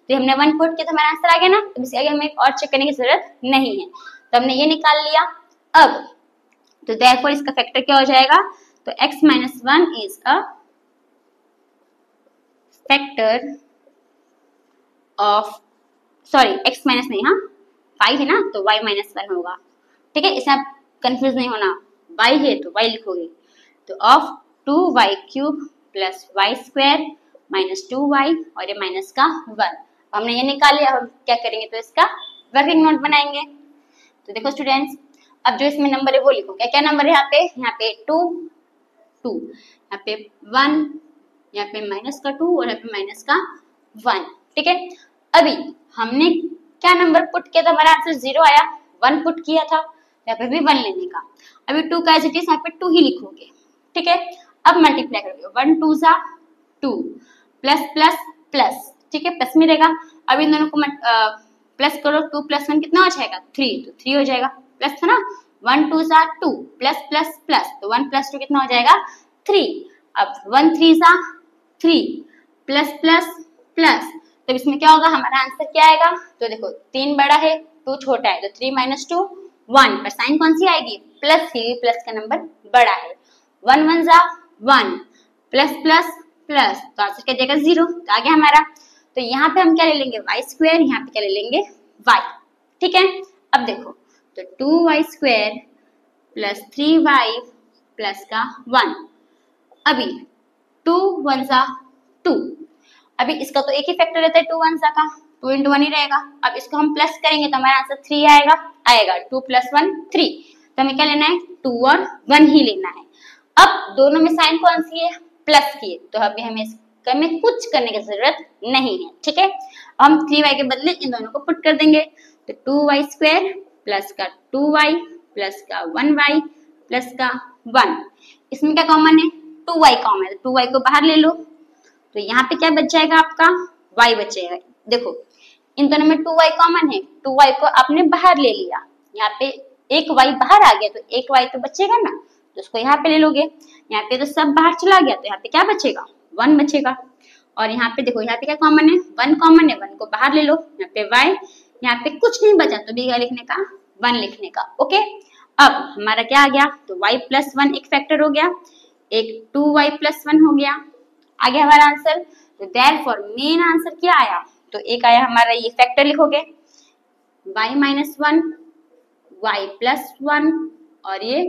तो हमने 1 पुट किया तो हमारा आंसर आ गया ना, तो इसके आगे हमें और चेक करने की जरूरत नहीं है, तो हमने ये निकाल लिया। अब तो देयरफॉर इसका फैक्टर क्या हो जाएगा, तो x-1 is a factor of x minus नहीं, हाँ y है ना तो y-1 होगा, ठीक है, इसमें आप कंफ्यूज नहीं होना, y है तो y लिखोगे, तो of 2y cube plus y square minus 2y और ये माइनस का 1। हमने ये निकाल लिया, हम क्या करेंगे तो इसका वर्किंग नोट बनाएंगे। तो देखो स्टूडेंट्स अब जो इसमें नंबर है वो लिखो, क्या क्या नंबर है यहाँ पे 2 2, यहाँ पे 1, यहाँ पे माइनस का 2 और यहाँ पे माइनस का 1, ठीक है। अभी हमने क्या नंबर पुट किया था, हमारा आंसर 0 आया, 1 पुट किया था, यहाँ पे भी 1 लेने का, अभी 2 का एज इट इज यहाँ पे 2 ही लिखोगे, ठीक है। अब मल्टीप्लाई करोगे 1 2 जा 2 प्लस प्लस प्लस, ठीक है, प्लस में रहेगा। अब इन दोनों को प्लस करो, 2 + 1 कितना हो जाएगा 3, तो 3 हो जाएगा, प्लस था ना 1 2 जा 2 प्लस प्लस प्लस, तो 1 + 2 कितना हो जाएगा 3। अब 1 3 जा 3 प्लस प्लस प्लस, तो इसमें क्या होगा हमारा आंसर क्या आएगा, तो देखो 3 बड़ा है 2 छोटा है, तो 3 - 2 1, पर साइन कौन सी आएगी प्लस ही, प्लस का नंबर बड़ा है, 1 1 जा 1 प्लस प्लस प्लस, तो आंसर क्या जाएगा 0, तो आ गया हमारा। तो यहाँ पे हम क्या ले लेंगे y स्क्वायर, यहाँ पे क्या ले लेंगे y, ठीक है। अब देखो तो 2y square plus 3y plus का 1, अभी 2 1 जा 2, अभी इसका तो एक ही फैक्टर रहता है 2 1 जा का, 2 × 1 ही रहेगा। अब इसको हम प्लस करेंगे तो हमारा आंसर 3 आएगा 2 + 1 3, तो हमें क्या लेना है 2 और 1 ही लेना है। अब दोनों में साइन कौन सी है प्लस की है, तो अभी हमें इसमें कुछ करने की जरूरत नहीं है, ठीक है। हम 3y के बदले इन दोनों को पुट कर देंगे, तो 2y स्क्वायर प्लस का 2y प्लस का 1y प्लस का 1, इसमें क्या कॉमन है 2y कॉमन है, तो 2y को बाहर ले लो, तो यहाँ पे क्या बच जाएगा आपका y बचेगा। देखो इन दोनों में 2y कॉमन है, 2y को आपने बाहर ले लिया, यहाँ पे एक y बाहर आ गया तो एक y तो बचेगा ना, तो उसको यहाँ पे ले लोगे, यहाँ पे तो सब बाहर चला गया तो यहाँ पे क्या बचेगा 1 बचेगा। और यहाँ पे देखो यहाँ पे क्या कॉमन है 1 कॉमन है, 1 को बाहर ले लो, यहाँ पे y, यहाँ पे कुछ नहीं बचा तो भी क्या लिखने का 1 लिखने का। ओके अब हमारा क्या आ गया, तो y + 1 एक फैक्टर हो गया, एक 2y + 1 हो गया, आ गया हमारा आंसर। तो देयरफॉर मेन आंसर क्या आया, तो एक आया हमारा ये फैक्टर लिखोगे y - 1 y + 1 और ये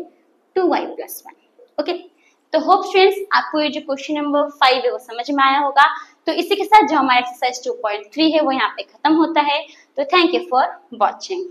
2y + 1। ओके तो होप स्टूडेंट्स आपको ये जो क्वेश्चन नंबर 5 है वो समझ में आया होगा। तो इसी के साथ जो हमारा एक्सरसाइज 2.3 है वो यहाँ पे खत्म होता है। तो थैंक यू फॉर वॉचिंग।